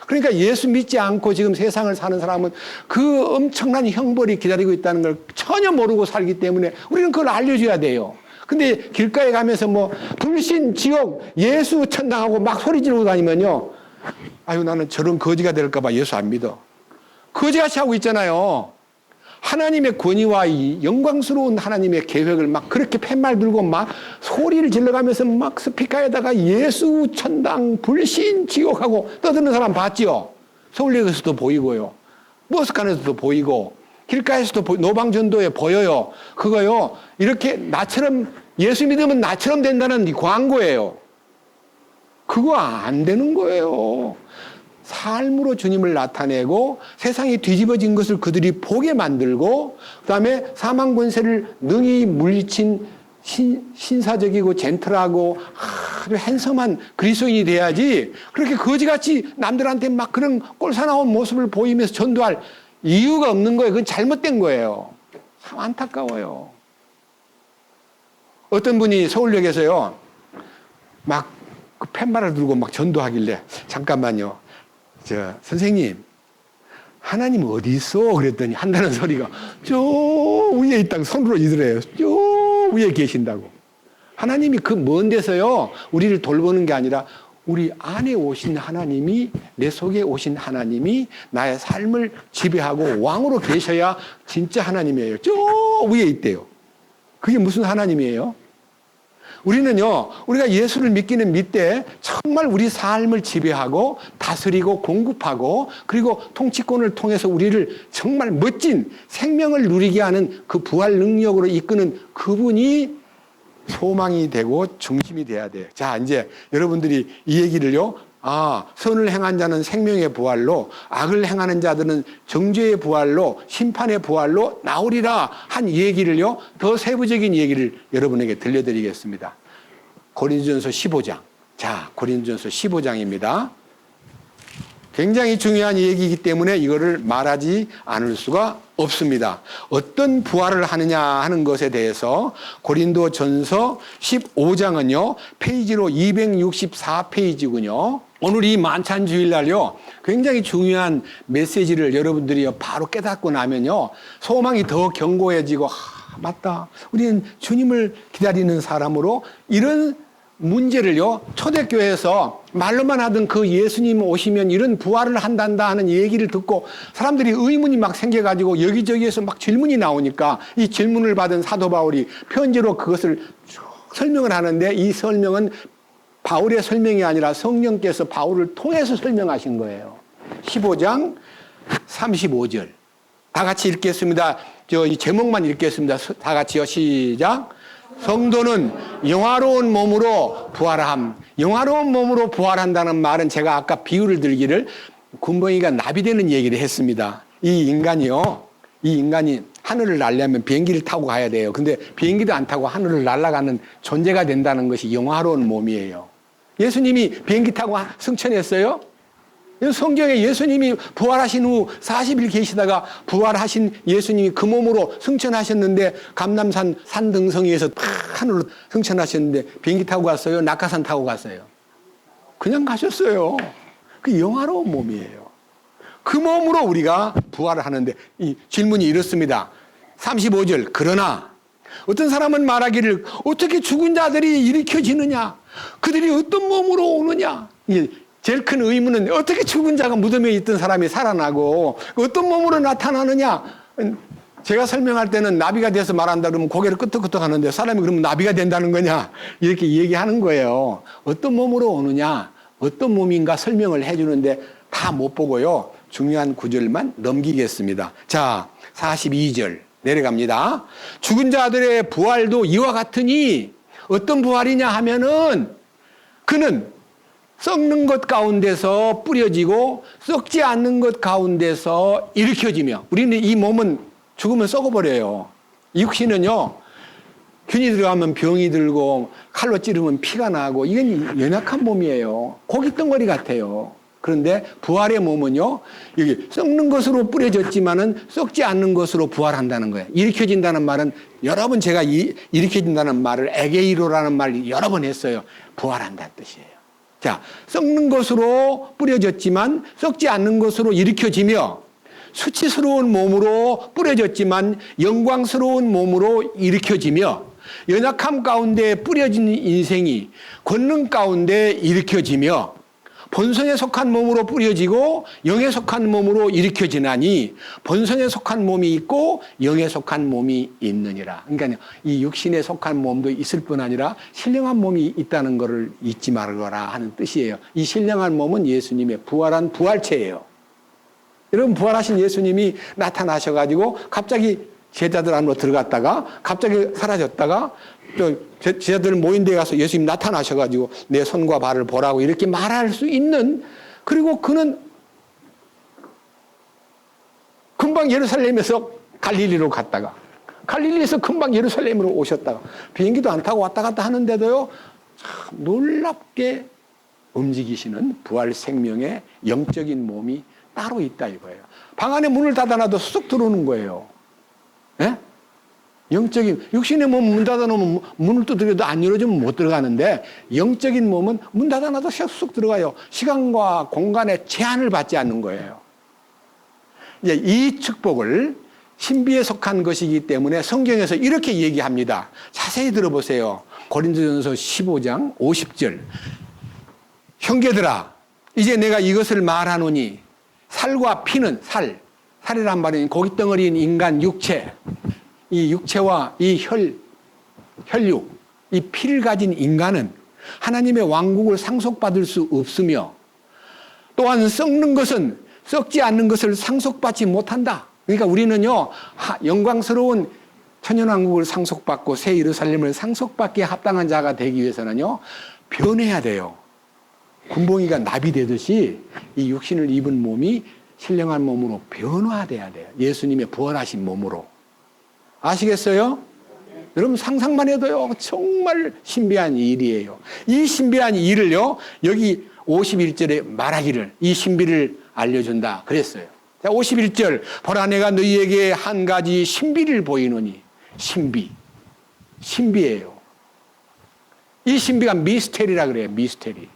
그러니까 예수 믿지 않고 지금 세상을 사는 사람은 그 엄청난 형벌이 기다리고 있다는 걸 전혀 모르고 살기 때문에 우리는 그걸 알려줘야 돼요. 근데 길가에 가면서 불신, 지옥, 예수 천당하고 막 소리 지르고 다니면요, 아유, 나는 저런 거지가 될까봐 예수 안 믿어. 거지같이 하고 있잖아요. 하나님의 권위와 이 영광스러운 하나님의 계획을 막 그렇게 팻말 들고 막 소리를 질러가면서 막 스피커에다가 예수 천당, 불신, 지옥하고 떠드는 사람 봤지요? 서울역에서도 보이고요. 버스칸에서도 보이고, 길가에서도 노방전도에 보여요. 그거요, 이렇게 나처럼, 예수 믿으면 나처럼 된다는 광고예요. 그거 안 되는 거예요. 삶으로 주님을 나타내고 세상이 뒤집어진 것을 그들이 보게 만들고 그다음에 사망 권세를 능히 물리친 신사적이고 젠틀하고 아주 핸섬한 그리스도인이 돼야지, 그렇게 거지같이 남들한테 막 그런 꼴사나운 모습을 보이면서 전도할 이유가 없는 거예요. 그건 잘못된 거예요. 참 안타까워요. 어떤 분이 서울역에서요, 막 그 팻말을 들고 막 전도하길래, 잠깐만요, 선생님, 하나님 어디 있어? 그랬더니 한다는 소리가 저 위에 있다고 손으로 이더래요. 저 위에 계신다고. 하나님이 그 먼 데서요, 우리를 돌보는 게 아니라 우리 안에 오신 하나님이, 내 속에 오신 하나님이 나의 삶을 지배하고 왕으로 계셔야 진짜 하나님이에요. 저 위에 있대요. 그게 무슨 하나님이에요? 우리는요, 우리가 예수를 믿기는 믿되 정말 우리 삶을 지배하고 다스리고 공급하고 그리고 통치권을 통해서 우리를 정말 멋진 생명을 누리게 하는 그 부활 능력으로 이끄는 그분이 소망이 되고 중심이 돼야 돼요. 자, 이제 여러분들이 이 얘기를요, 선을 행한 자는 생명의 부활로, 악을 행하는 자들은 정죄의 부활로, 심판의 부활로 나오리라 한 얘기를요, 더 세부적인 얘기를 여러분에게 들려드리겠습니다. 고린도전서 15장. 자, 고린도전서 15장입니다. 굉장히 중요한 얘기이기 때문에 이거를 말하지 않을 수가 없습니다. 어떤 부활을 하느냐 하는 것에 대해서 고린도전서 15장은요, 페이지로 264페이지군요. 오늘 이 만찬주일날요, 굉장히 중요한 메시지를 여러분들이 바로 깨닫고 나면요, 소망이 더 견고해지고, 맞다, 우리는 주님을 기다리는 사람으로 이런 문제를요, 초대교회에서 말로만 하던 그 예수님 오시면 이런 부활을 한단다 하는 얘기를 듣고 사람들이 의문이 막 생겨가지고 여기저기에서 막 질문이 나오니까 이 질문을 받은 사도 바울이 편지로 그것을 설명을 하는데, 이 설명은 바울의 설명이 아니라 성령께서 바울을 통해서 설명하신 거예요. 15장 35절. 다 같이 읽겠습니다. 이 제목만 읽겠습니다. 다 같이요. 시작. 성도는 영화로운 몸으로 부활함. 영화로운 몸으로 부활한다는 말은 제가 아까 비유를 들기를 군뱅이가 나비 되는 얘기를 했습니다. 이 인간이 하늘을 날려면 비행기를 타고 가야 돼요. 근데 비행기도 안 타고 하늘을 날아가는 존재가 된다는 것이 영화로운 몸이에요. 예수님이 비행기 타고 승천했어요? 성경에 예수님이 부활하신 후 40일 계시다가 부활하신 예수님이 그 몸으로 승천하셨는데, 감람산 산등성이에서 하늘로 승천하셨는데 비행기 타고 갔어요? 낙하산 타고 갔어요? 그냥 가셨어요. 그 영화로운 몸이에요. 그 몸으로 우리가 부활을 하는데, 이 질문이 이렇습니다. 35절. 그러나 어떤 사람은 말하기를 어떻게 죽은 자들이 일으켜지느냐? 그들이 어떤 몸으로 오느냐? 제일 큰 의문은 어떻게 죽은 자가 무덤에 있던 사람이 살아나고 어떤 몸으로 나타나느냐? 제가 설명할 때는 나비가 돼서 말한다 그러면 고개를 끄덕끄덕 하는데, 사람이 그러면 나비가 된다는 거냐? 이렇게 얘기하는 거예요. 어떤 몸으로 오느냐? 어떤 몸인가 설명을 해주는데 다 못 보고요, 중요한 구절만 넘기겠습니다. 자, 42절 내려갑니다. 죽은 자들의 부활도 이와 같으니, 어떤 부활이냐 하면은 그는 썩는 것 가운데서 뿌려지고 썩지 않는 것 가운데서 일으켜지며, 우리는 이 몸은 죽으면 썩어버려요. 이 육신은요, 균이 들어가면 병이 들고 칼로 찌르면 피가 나고, 이건 연약한 몸이에요. 고깃덩어리 같아요. 그런데 부활의 몸은요, 여기 썩는 것으로 뿌려졌지만은 썩지 않는 것으로 부활한다는 거예요. 일으켜진다는 말은, 여러 번 제가 일으켜진다는 말을 에게이로라는 말을 여러 번 했어요. 부활한다는 뜻이에요. 자, 썩는 것으로 뿌려졌지만 썩지 않는 것으로 일으켜지며, 수치스러운 몸으로 뿌려졌지만 영광스러운 몸으로 일으켜지며, 연약함 가운데 뿌려진 인생이 권능 가운데 일으켜지며, 본성에 속한 몸으로 뿌려지고 영에 속한 몸으로 일으켜지나니 본성에 속한 몸이 있고 영에 속한 몸이 있느니라. 그러니까 이 육신에 속한 몸도 있을 뿐 아니라 신령한 몸이 있다는 것을 잊지 말거라 하는 뜻이에요. 이 신령한 몸은 예수님의 부활한 부활체예요. 여러분, 부활하신 예수님이 나타나셔가지고 갑자기 제자들 안으로 들어갔다가 갑자기 사라졌다가 또 제자들 모인 데 가서 예수님 나타나셔가지고 내 손과 발을 보라고 이렇게 말할 수 있는, 그리고 그는 금방 예루살렘에서 갈릴리로 갔다가 갈릴리에서 금방 예루살렘으로 오셨다가 비행기도 안 타고 왔다 갔다 하는데도요, 참 놀랍게 움직이시는 부활 생명의 영적인 몸이 따로 있다 이거예요. 방 안에 문을 닫아놔도 쑥 들어오는 거예요. 예? 영적인, 육신의 몸 문 닫아놓으면 문을 두드려도 안 열어주면 못 들어가는데 영적인 몸은 문 닫아놔도 쑥 들어가요. 시간과 공간에 제한을 받지 않는 거예요. 이제 이 축복을 신비에 속한 것이기 때문에 성경에서 이렇게 얘기합니다. 자세히 들어보세요. 고린도전서 15장 50절. 형제들아, 이제 내가 이것을 말하노니 살과 피는 살이란 말은 고깃덩어리인 인간 육체, 이 육체와 이 혈육, 이 피를 가진 인간은 하나님의 왕국을 상속받을 수 없으며 또한 썩지 않는 것을 상속받지 못한다. 그러니까 우리는요, 영광스러운 천연왕국을 상속받고 새 예루살렘을 상속받기에 합당한 자가 되기 위해서는요, 변해야 돼요. 군봉이가 나비 되듯이 이 육신을 입은 몸이 신령한 몸으로 변화돼야 돼요. 예수님의 부활하신 몸으로. 아시겠어요? 여러분 상상만 해도요, 정말 신비한 일이에요. 이 신비한 일을요, 여기 51절에 말하기를, 이 신비를 알려준다 그랬어요. 자, 51절. 보라, 내가 너희에게 한 가지 신비를 보이노니. 신비예요. 이 신비가 미스테리라 그래요. 미스테리.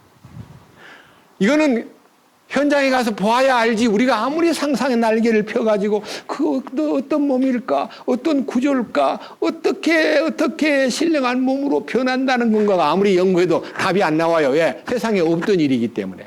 이거는 현장에 가서 보아야 알지, 우리가 아무리 상상의 날개를 펴가지고 그 어떤 몸일까, 어떤 구조일까, 어떻게 신령한 몸으로 변한다는 건가가 아무리 연구해도 답이 안 나와요. 왜? 세상에 없던 일이기 때문에.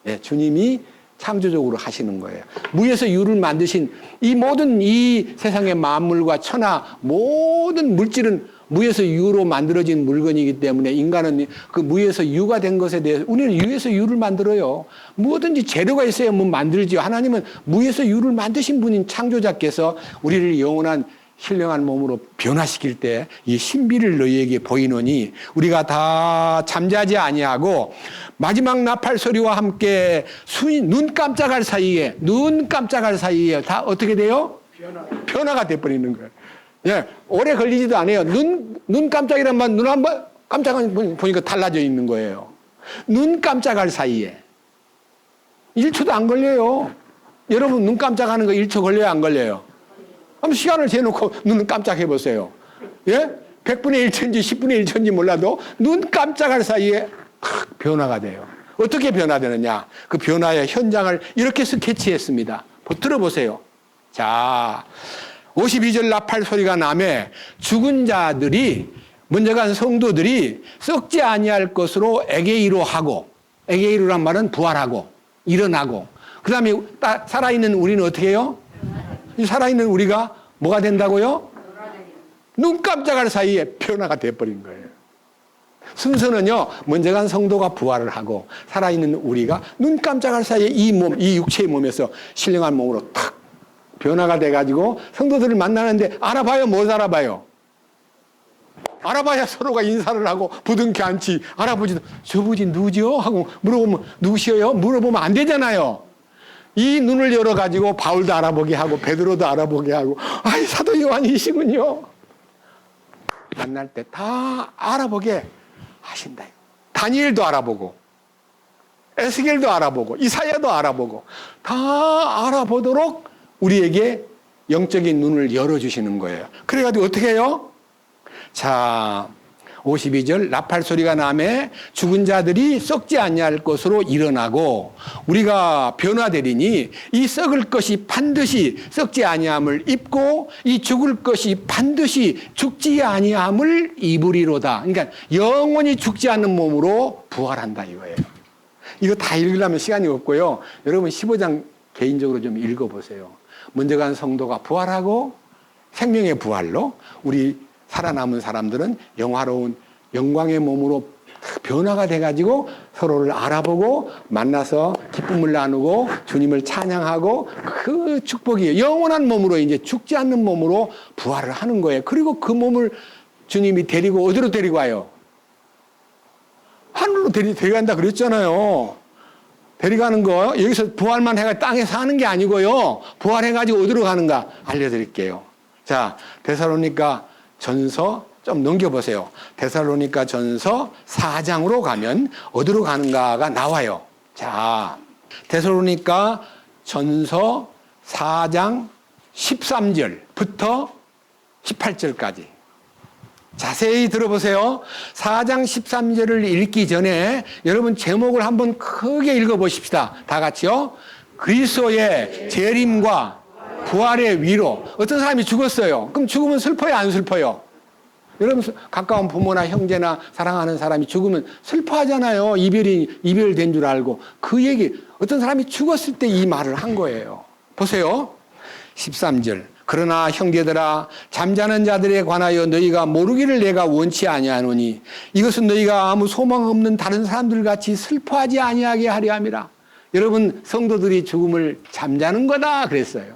예, 주님이 창조적으로 하시는 거예요. 무에서 유를 만드신 이 모든 이 세상의 만물과 천하 모든 물질은 무에서 유로 만들어진 물건이기 때문에 인간은 그 무에서 유가 된 것에 대해서, 우리는 유에서 유를 만들어요. 뭐든지 재료가 있어야 뭐 만들지요. 하나님은 무에서 유를 만드신 분인 창조자께서 우리를 영원한 신령한 몸으로 변화시킬 때 이 신비를 너희에게 보이노니 우리가 다 잠자지 아니하고 마지막 나팔 소리와 함께 눈 깜짝할 사이에 다 어떻게 돼요? 변화가 돼버리는 거예요. 예, 오래 걸리지도 않아요. 눈 깜짝이란 말, 눈 한번 깜짝하면 보니까 달라져 있는 거예요. 눈 깜짝할 사이에. 1초도 안 걸려요. 여러분 눈 깜짝하는 거 1초 걸려요, 안 걸려요? 한번 시간을 재놓고 눈을 깜짝해 보세요. 예? 100분의 1초인지 10분의 1초인지 몰라도 눈 깜짝할 사이에 탁 변화가 돼요. 어떻게 변화되느냐? 그 변화의 현장을 이렇게 스케치했습니다. 들어보세요. 자, 52절 나팔 소리가 나매 죽은 자들이, 먼저 간 성도들이 썩지 아니할 것으로 에게이로 하고, 에게이로란 말은 부활하고 일어나고, 그 다음에 살아있는 우리는 어떻게 해요? 살아있는 우리가 뭐가 된다고요? 눈 깜짝할 사이에 변화가 돼버린 거예요. 순서는요, 먼저 간 성도가 부활을 하고 살아있는 우리가 눈 깜짝할 사이에 이 육체의 몸에서 신령한 몸으로 탁 변화가 돼가지고 성도들을 만나는데 알아봐요? 못 알아봐요? 알아봐야 서로가 인사를 하고 부둥켜 앉지. 알아보지도 저분이 누구죠? 하고 물어보면 누구시요? 물어보면 안 되잖아요. 이 눈을 열어가지고 바울도 알아보게 하고 베드로도 알아보게 하고, 아이 사도 요한이시군요. 만날 때 다 알아보게 하신다. 다니엘도 알아보고 에스겔도 알아보고 이사야도 알아보고 다 알아보도록 우리에게 영적인 눈을 열어주시는 거예요. 그래가지고 어떻게 해요? 자, 52절 나팔 소리가 나매 죽은 자들이 썩지 아니할 것으로 일어나고 우리가 변화되리니 이 썩을 것이 반드시 썩지 아니함을 입고 이 죽을 것이 반드시 죽지 아니함을 입으리로다. 그러니까 영원히 죽지 않는 몸으로 부활한다 이거예요. 이거 다 읽으려면 시간이 없고요. 여러분 15장 개인적으로 좀 읽어보세요. 먼저 간 성도가 부활하고 생명의 부활로 우리 살아남은 사람들은 영화로운 영광의 몸으로 변화가 돼가지고 서로를 알아보고 만나서 기쁨을 나누고 주님을 찬양하고 그 축복이 영원한 몸으로 이제 죽지 않는 몸으로 부활을 하는 거예요. 그리고 그 몸을 주님이 데리고 어디로 데리고 와요? 하늘로 데려간다 그랬잖아요. 데려가는 거 여기서 부활만 해가 땅에 사는 게 아니고요. 부활해가지고 어디로 가는가 알려드릴게요. 자, 데살로니가 전서 좀 넘겨보세요. 데살로니가 전서 4장으로 가면 어디로 가는가가 나와요. 자, 데살로니가 전서 4장 13절부터 18절까지 자세히 들어보세요. 4장 13절을 읽기 전에 여러분 제목을 한번 크게 읽어보십시다. 다 같이요. 그리스도의 재림과 부활의 위로. 어떤 사람이 죽었어요. 그럼 죽으면 슬퍼요, 안 슬퍼요? 여러분 가까운 부모나 형제나 사랑하는 사람이 죽으면 슬퍼하잖아요. 이별된 줄 알고. 그 얘기, 어떤 사람이 죽었을 때 이 말을 한 거예요. 보세요. 13절. 그러나 형제들아, 잠자는 자들에 관하여 너희가 모르기를 내가 원치 아니하노니 이것은 너희가 아무 소망 없는 다른 사람들 같이 슬퍼하지 아니하게 하려 함이라. 여러분 성도들이 죽음을 잠자는 거다 그랬어요.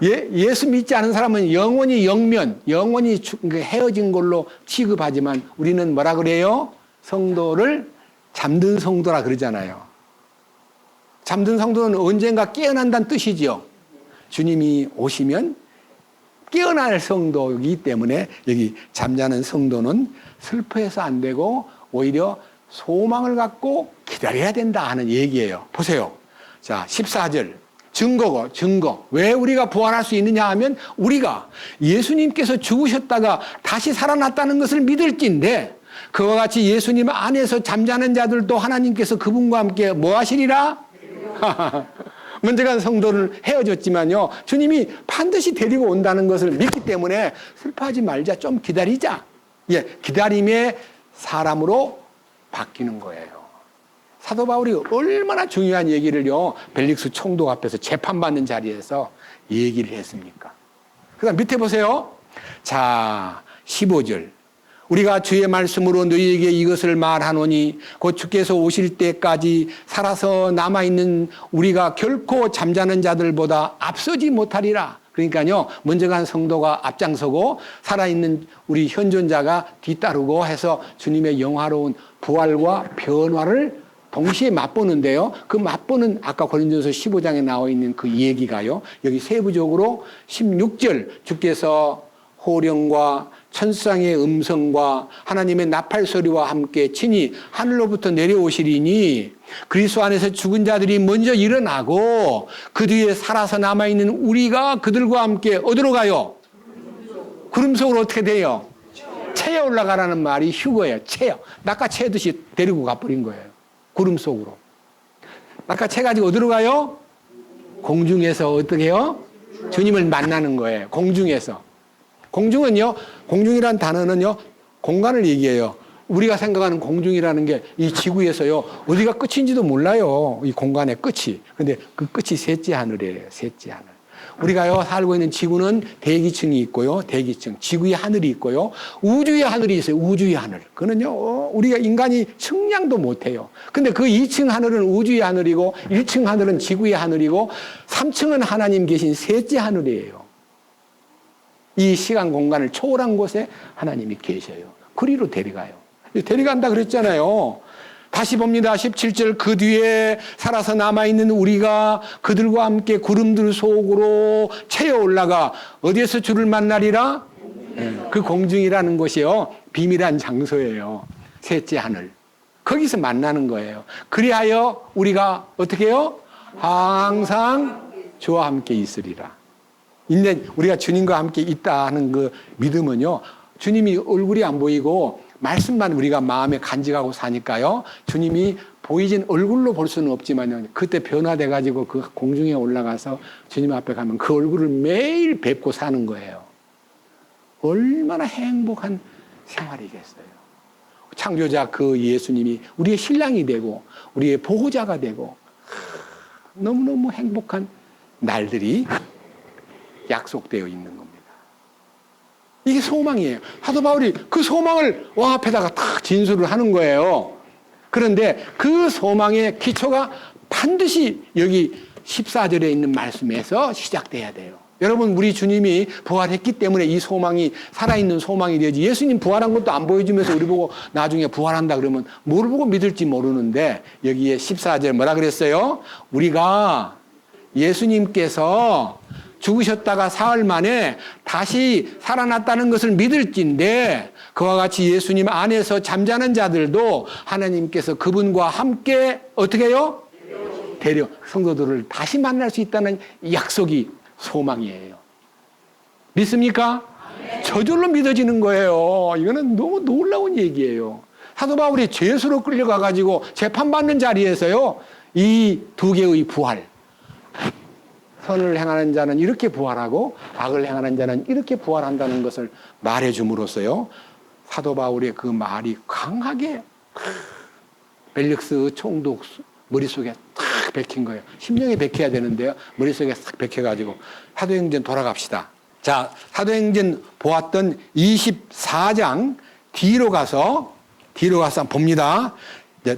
예수 믿지 않은 사람은 영원히 헤어진 걸로 취급하지만 우리는 뭐라 그래요? 성도를 잠든 성도라 그러잖아요. 잠든 성도는 언젠가 깨어난다는 뜻이지요. 주님이 오시면 깨어날 성도이기 때문에 여기 잠자는 성도는 슬퍼해서 안 되고 오히려 소망을 갖고 기다려야 된다 하는 얘기예요. 보세요. 자, 14절. 증거. 왜 우리가 부활할 수 있느냐 하면 우리가 예수님께서 죽으셨다가 다시 살아났다는 것을 믿을진데 그와 같이 예수님 안에서 잠자는 자들도 하나님께서 그분과 함께 뭐 하시리라? 먼저 간 성도는 헤어졌지만요. 주님이 반드시 데리고 온다는 것을 믿기 때문에 슬퍼하지 말자. 좀 기다리자. 기다림의 사람으로 바뀌는 거예요. 사도 바울이 얼마나 중요한 얘기를요. 벨릭스 총독 앞에서 재판받는 자리에서 얘기를 했습니까? 그다음 밑에 보세요. 자, 15절. 우리가 주의 말씀으로 너희에게 이것을 말하노니 곧 주께서 오실 때까지 살아서 남아있는 우리가 결코 잠자는 자들보다 앞서지 못하리라. 그러니까요, 먼저 간 성도가 앞장서고 살아있는 우리 현존자가 뒤따르고 해서 주님의 영화로운 부활과 변화를 동시에 맛보는데요. 그 맛보는 아까 고린도서 15장에 나와 있는 그 얘기가요. 여기 세부적으로 16절 주께서 호령과 천상의 음성과 하나님의 나팔 소리와 함께 친히 하늘로부터 내려오시리니 그리스도 안에서 죽은 자들이 먼저 일어나고 그 뒤에 살아서 남아있는 우리가 그들과 함께 어디로 가요? 구름 속으로 어떻게 돼요? 채에 올라가라는 말이 휴거예요. 채요. 낚아채듯이 데리고 가버린 거예요. 구름 속으로. 낚아채가지고 어디로 가요? 공중에서 어떻게 해요? 주님을 만나는 거예요. 공중에서. 공중은요, 공중이란 단어는요, 공간을 얘기해요. 우리가 생각하는 공중이라는 게 이 지구에서요, 어디가 끝인지도 몰라요. 이 공간의 끝이. 근데 그 끝이 셋째 하늘이에요. 셋째 하늘. 우리가요, 살고 있는 지구는 대기층이 있고요, 대기층. 지구의 하늘이 있고요, 우주의 하늘이 있어요. 우주의 하늘. 그거는요, 우리가 인간이 측량도 못해요. 근데 그 2층 하늘은 우주의 하늘이고, 1층 하늘은 지구의 하늘이고, 3층은 하나님 계신 셋째 하늘이에요. 이 시간 공간을 초월한 곳에 하나님이 계셔요. 그리로 데려가요. 데려간다 그랬잖아요. 다시 봅니다. 17절. 그 뒤에 살아서 남아있는 우리가 그들과 함께 구름들 속으로 채어 올라가 어디에서 주를 만나리라? 그 공중이라는 곳이요, 비밀한 장소예요. 셋째 하늘. 거기서 만나는 거예요. 그리하여 우리가 어떻게 해요? 항상 주와 함께 있으리라. 인내, 우리가 주님과 함께 있다 하는 그 믿음은요, 주님이 얼굴이 안 보이고 말씀만 우리가 마음에 간직하고 사니까요, 주님이 보이진 얼굴로 볼 수는 없지만요, 그때 변화돼가지고 그 공중에 올라가서 주님 앞에 가면 그 얼굴을 매일 뵙고 사는 거예요. 얼마나 행복한 생활이겠어요. 창조자 그 예수님이 우리의 신랑이 되고 우리의 보호자가 되고 너무너무 행복한 날들이 약속되어 있는 겁니다. 이게 소망이에요. 사도 바울이 그 소망을 왕 앞에다가 탁 진술을 하는 거예요. 그런데 그 소망의 기초가 반드시 여기 14절에 있는 말씀에서 시작돼야 돼요. 여러분, 우리 주님이 부활했기 때문에 이 소망이 살아있는 소망이 되지. 예수님 부활한 것도 안 보여주면서 우리 보고 나중에 부활한다 그러면 뭘 보고 믿을지 모르는데, 여기에 14절 뭐라 그랬어요? 우리가 예수님께서 죽으셨다가 사흘 만에 다시 살아났다는 것을 믿을진데, 그와 같이 예수님 안에서 잠자는 자들도 하나님께서 그분과 함께 어떻게 해요? 성도들을 다시 만날 수 있다는 약속이 소망이에요. 믿습니까? 저절로 믿어지는 거예요. 이거는 너무 놀라운 얘기예요. 사도 바울이 죄수로 끌려가가지고 재판받는 자리에서요, 이 두 개의 부활, 선을 행하는 자는 이렇게 부활하고 악을 행하는 자는 이렇게 부활한다는 것을 말해줌으로써요, 사도 바울의 그 말이 강하게 벨릭스 총독 머릿속에 탁 박힌 거예요. 심령에 박혀야 되는데요, 머릿속에 싹 박혀가지고. 사도행전 돌아갑시다. 자, 사도행전 보았던 24장 뒤로 가서 봅니다.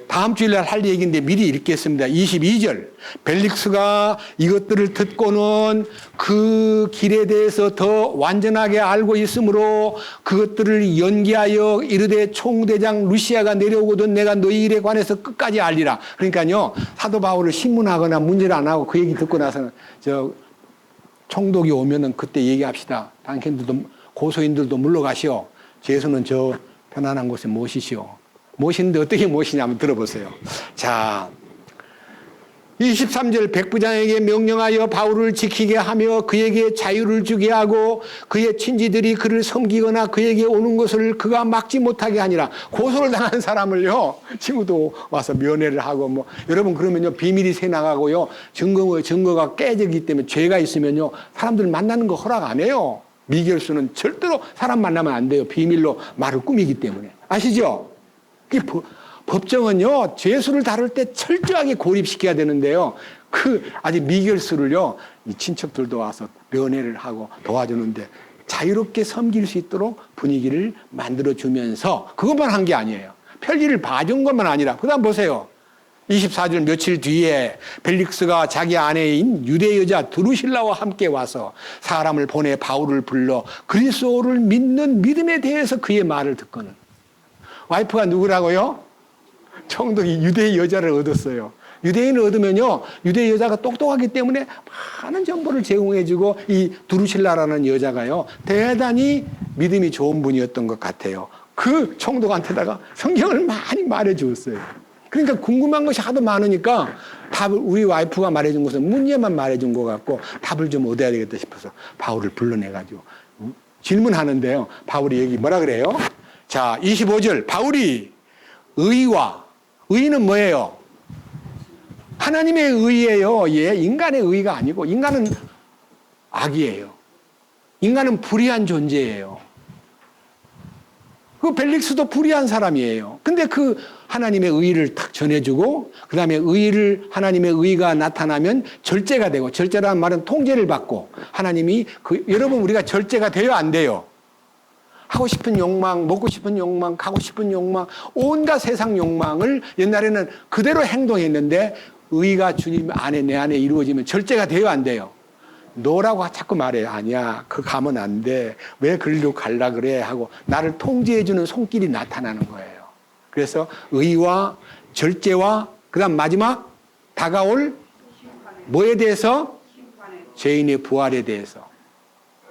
다음 주일날 할 얘기인데 미리 읽겠습니다. 22절. 벨릭스가 이것들을 듣고는 그 길에 대해서 더 완전하게 알고 있으므로 그것들을 연기하여 이르되 총대장 루시아가 내려오거든 내가 너희 일에 관해서 끝까지 알리라. 그러니까요, 사도 바울을 신문하거나 문제를 안 하고 그 얘기 듣고 나서는 총독이 오면은 그때 얘기합시다. 당신들도 고소인들도 물러가시오. 죄수는 저 편안한 곳에 모시시오. 모시는데 어떻게 모시냐면 들어보세요. 자, 23절. 백부장에게 명령하여 바울을 지키게 하며 그에게 자유를 주게 하고 그의 친지들이 그를 섬기거나 그에게 오는 것을 그가 막지 못하게 하니라. 고소를 당한 사람을요, 친구도 와서 면회를 하고 여러분, 그러면요 비밀이 새 나가고요, 증거가 깨지기 때문에 죄가 있으면요 사람들 만나는 거 허락 안 해요. 미결수는 절대로 사람 만나면 안 돼요. 비밀로 말을 꾸미기 때문에. 아시죠? 법정은요, 죄수를 다룰 때 철저하게 고립시켜야 되는데요, 아직 미결수를요, 이 친척들도 와서 면회를 하고 도와주는데 자유롭게 섬길 수 있도록 분위기를 만들어주면서, 그것만 한 게 아니에요. 편리를 봐준 것만 아니라, 그 다음 보세요. 24절. 며칠 뒤에 벨릭스가 자기 아내인 유대 여자 드루실라와 함께 와서 사람을 보내 바울을 불러 그리스도를 믿는 믿음에 대해서 그의 말을 듣거늘. 와이프가 누구라고요? 총독이 유대 여자를 얻었어요. 유대인을 얻으면요, 유대 여자가 똑똑하기 때문에 많은 정보를 제공해주고, 이 두루실라라는 여자가요 대단히 믿음이 좋은 분이었던 것 같아요. 그 총독한테다가 성경을 많이 말해주었어요. 그러니까 궁금한 것이 하도 많으니까 우리 와이프가 말해준 것은 문제만 말해준 것 같고 답을 좀 얻어야 되겠다 싶어서 바울을 불러내가지고 질문하는데요, 바울이 여기 뭐라 그래요? 자, 25절. 바울이 의는 뭐예요? 하나님의 의예요. 인간의 의가 아니고, 인간은 악이에요. 인간은 불의한 존재예요. 그 벨릭스도 불의한 사람이에요. 근데 그 하나님의 의를 탁 전해주고, 그 다음에 하나님의 의가 나타나면 절제가 되고, 절제라는 말은 통제를 받고, 하나님이 여러분, 우리가 절제가 돼요, 안 돼요? 하고 싶은 욕망, 먹고 싶은 욕망, 가고 싶은 욕망, 온갖 세상 욕망을 옛날에는 그대로 행동했는데, 의가 주님 안에, 내 안에 이루어지면 절제가 돼요, 안 돼요? 너라고 자꾸 말해요. 아니야, 가면 안 돼. 왜 그리로 갈라 그래? 하고 나를 통제해주는 손길이 나타나는 거예요. 그래서 의와 절제와 그 다음 마지막 다가올 뭐에 대해서? 죄인의 부활에 대해서,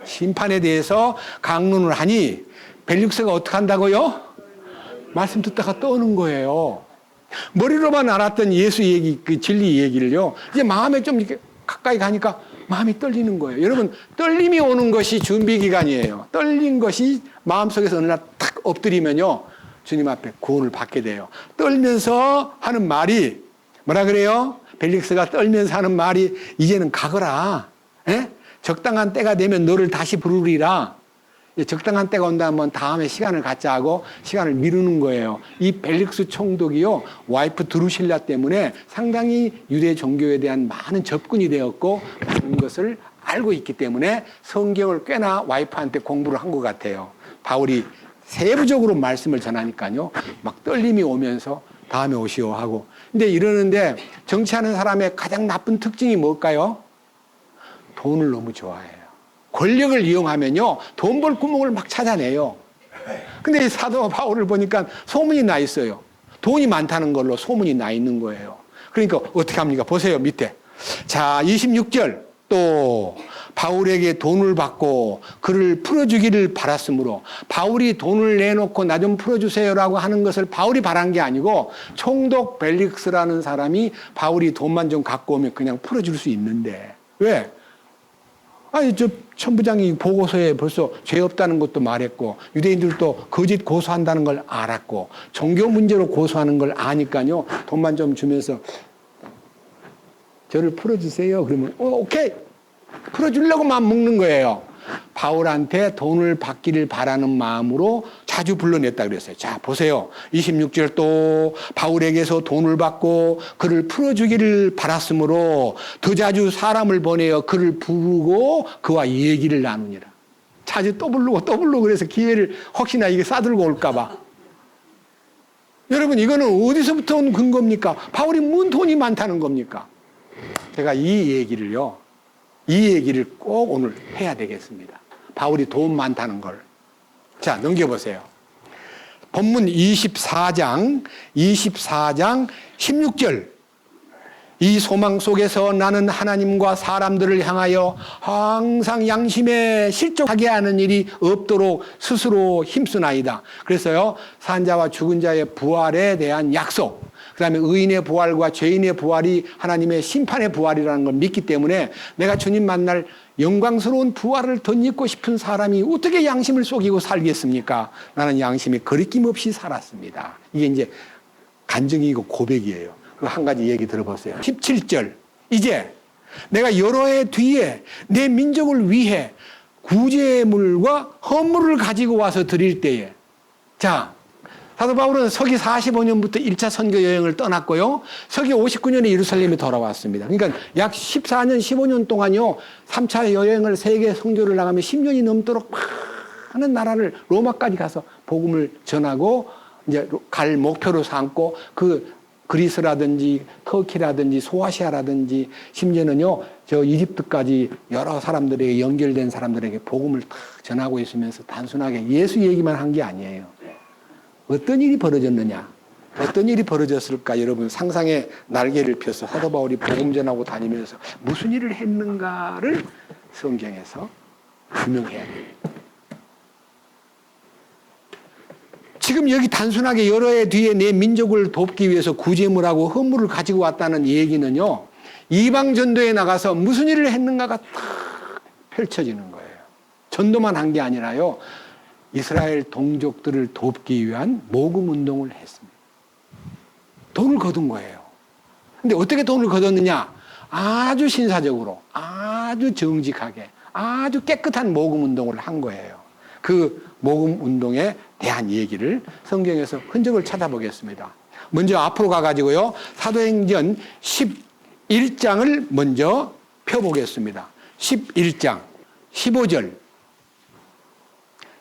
심판에 대해서 강론을 하니 벨릭스가 어떻게 한다고요? 말씀 듣다가 떠오는 거예요. 머리로만 알았던 예수 얘기, 그 진리 얘기를요, 이제 마음에 좀 이렇게 가까이 가니까 마음이 떨리는 거예요. 여러분, 떨림이 오는 것이 준비 기간이에요. 떨린 것이 마음속에서 어느 날 탁 엎드리면요, 주님 앞에 구원을 받게 돼요. 떨면서 하는 말이 뭐라 그래요? 벨릭스가 떨면서 하는 말이 이제는 가거라. 에? 적당한 때가 되면 너를 다시 부르리라. 적당한 때가 온다면 다음에 시간을 갖자 하고 시간을 미루는 거예요. 이 벨릭스 총독이요, 와이프 드루실라 때문에 상당히 유대 종교에 대한 많은 접근이 되었고 많은 것을 알고 있기 때문에 성경을 꽤나 와이프한테 공부를 한 것 같아요. 바울이 세부적으로 말씀을 전하니까요, 막 떨림이 오면서 다음에 오시오 하고. 근데 이러는데 정치하는 사람의 가장 나쁜 특징이 뭘까요? 돈을 너무 좋아해요. 권력을 이용하면요, 돈 벌 구멍을 막 찾아내요. 근데 이 사도 바울을 보니까 소문이 나 있어요. 돈이 많다는 걸로 소문이 나 있는 거예요. 그러니까 어떻게 합니까? 보세요, 밑에. 자, 26절. 또 바울에게 돈을 받고 그를 풀어주기를 바랐으므로, 바울이 돈을 내놓고 나 좀 풀어주세요라고 하는 것을 바울이 바란 게 아니고 총독 벨릭스라는 사람이 바울이 돈만 좀 갖고 오면 그냥 풀어줄 수 있는데, 왜? 아니, 저 천부장이 보고서에 벌써 죄 없다는 것도 말했고, 유대인들도 거짓 고소한다는 걸 알았고, 종교 문제로 고소하는 걸 아니까요, 돈만 좀 주면서 저를 풀어주세요. 그러면 오케이, 풀어주려고 마음 먹는 거예요. 바울한테 돈을 받기를 바라는 마음으로 자주 불러냈다 그랬어요. 자, 보세요. 26절. 또 바울에게서 돈을 받고 그를 풀어주기를 바랐으므로 더 자주 사람을 보내어 그를 부르고 그와 얘기를 나누니라. 자주 또 부르고 그래서 기회를 혹시나 이게 싸들고 올까 봐. 여러분, 이거는 어디서부터 온 근거입니까? 바울이 뭔 돈이 많다는 겁니까? 제가 이 얘기를 꼭 오늘 해야 되겠습니다. 바울이 돈 많다는 걸. 자, 넘겨보세요. 본문 24장 16절. 이 소망 속에서 나는 하나님과 사람들을 향하여 항상 양심에 실족하게 하는 일이 없도록 스스로 힘쓰나이다. 그래서요, 산자와 죽은 자의 부활에 대한 약속, 그 다음에 의인의 부활과 죄인의 부활이 하나님의 심판의 부활이라는 걸 믿기 때문에 내가 주님 만날 영광스러운 부활을 덧입고 싶은 사람이 어떻게 양심을 속이고 살겠습니까? 나는 양심이 거리낌 없이 살았습니다. 이게 이제 간증이고 고백이에요. 그 한 가지 얘기 들어보세요. 17절. 이제 내가 여러 해 뒤에 내 민족을 위해 구제물과 헌물을 가지고 와서 드릴 때에, 자, 사도 바울은 서기 45년부터 1차 선교 여행을 떠났고요, 서기 59년에 예루살렘에 돌아왔습니다. 그러니까 약 14년, 15년 동안요, 3차 여행을 세계 선교를 나가며 10년이 넘도록 많은 나라를 로마까지 가서 복음을 전하고 이제 갈 목표로 삼고, 그 그리스라든지 터키라든지 소아시아라든지 심지어는요, 저 이집트까지 여러 사람들에게, 연결된 사람들에게 복음을 다 전하고 있으면서 단순하게 예수 얘기만 한 게 아니에요. 어떤 일이 벌어졌느냐? 어떤 일이 벌어졌을까? 여러분, 상상의 날개를 펴서 사도 바울이 복음 전하고 다니면서 무슨 일을 했는가를 성경에서 규명해야 돼요. 지금 여기 단순하게 여러 해 뒤에 내 민족을 돕기 위해서 구제물하고 헌물을 가지고 왔다는 얘기는요, 이방 전도에 나가서 무슨 일을 했는가가 탁 펼쳐지는 거예요. 전도만 한 게 아니라요, 이스라엘 동족들을 돕기 위한 모금 운동을 했습니다. 돈을 거둔 거예요. 근데 어떻게 돈을 거뒀느냐? 아주 신사적으로, 아주 정직하게, 아주 깨끗한 모금 운동을 한 거예요. 그 모금 운동에 대한 얘기를 성경에서 흔적을 찾아보겠습니다. 먼저 앞으로 가가지고요, 사도행전 11장을 먼저 펴보겠습니다. 11장 15절.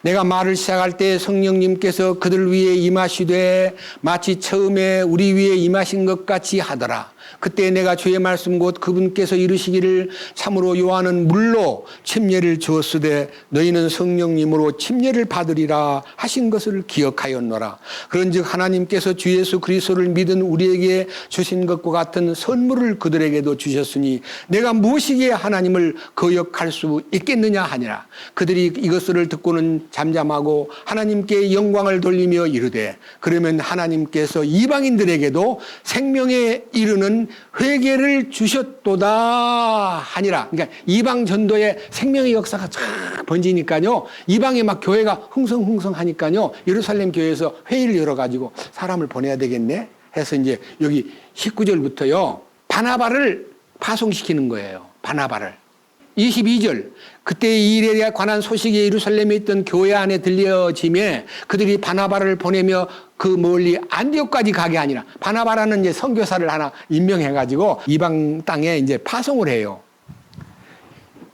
내가 말을 시작할 때 성령님께서 그들 위에 임하시되 마치 처음에 우리 위에 임하신 것 같이 하더라. 그때 내가 주의 말씀 곧 그분께서 이르시기를 참으로 요한은 물로 침례를 주었으되 너희는 성령님으로 침례를 받으리라 하신 것을 기억하였노라. 그런즉 하나님께서 주 예수 그리스도를 믿은 우리에게 주신 것과 같은 선물을 그들에게도 주셨으니 내가 무엇이기에 하나님을 거역할 수 있겠느냐 하니라. 그들이 이것을 듣고는 잠잠하고 하나님께 영광을 돌리며 이르되 그러면 하나님께서 이방인들에게도 생명에 이르는 회개를 주셨도다 하니라. 그러니까 이방 전도의 생명의 역사가 쫙 번지니까요, 이방에 막 교회가 흥성흥성하니까요, 예루살렘 교회에서 회의를 열어가지고 사람을 보내야 되겠네 해서 이제 여기 19절부터요 바나바를 파송시키는 거예요. 바나바를. 22절. 그때 이 일에 관한 소식이 예루살렘에 있던 교회 안에 들려짐에 그들이 바나바를 보내며 그 멀리 안디옥까지 가게 아니라, 바나바라는 이제 선교사를 하나 임명해가지고 이방 땅에 이제 파송을 해요.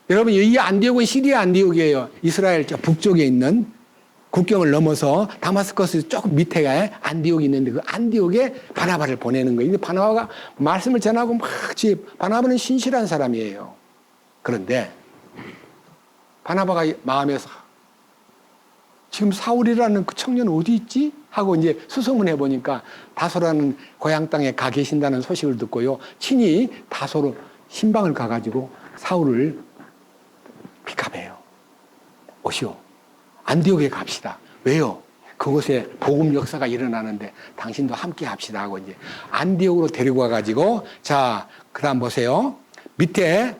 여러분, 이 안디옥은 시리아 안디옥이에요. 이스라엘 저 북쪽에 있는 국경을 넘어서 다마스커스 조금 밑에가 안디옥이 있는데 그 안디옥에 바나바를 보내는 거예요. 근데 바나바가 말씀을 전하고 바나바는 신실한 사람이에요. 그런데 바나바가 마음에서 지금 사울이라는 그 청년 어디 있지? 하고 이제 수소문해 보니까 다소라는 고향 땅에 가 계신다는 소식을 듣고요. 친히 다소로 신방을 가가지고 사울을 픽업해요. 오시오. 안디옥에 갑시다. 왜요? 그곳에 복음 역사가 일어나는데 당신도 함께 합시다 하고 이제 안디옥으로 데리고 와가지고 자, 그 다음 보세요. 밑에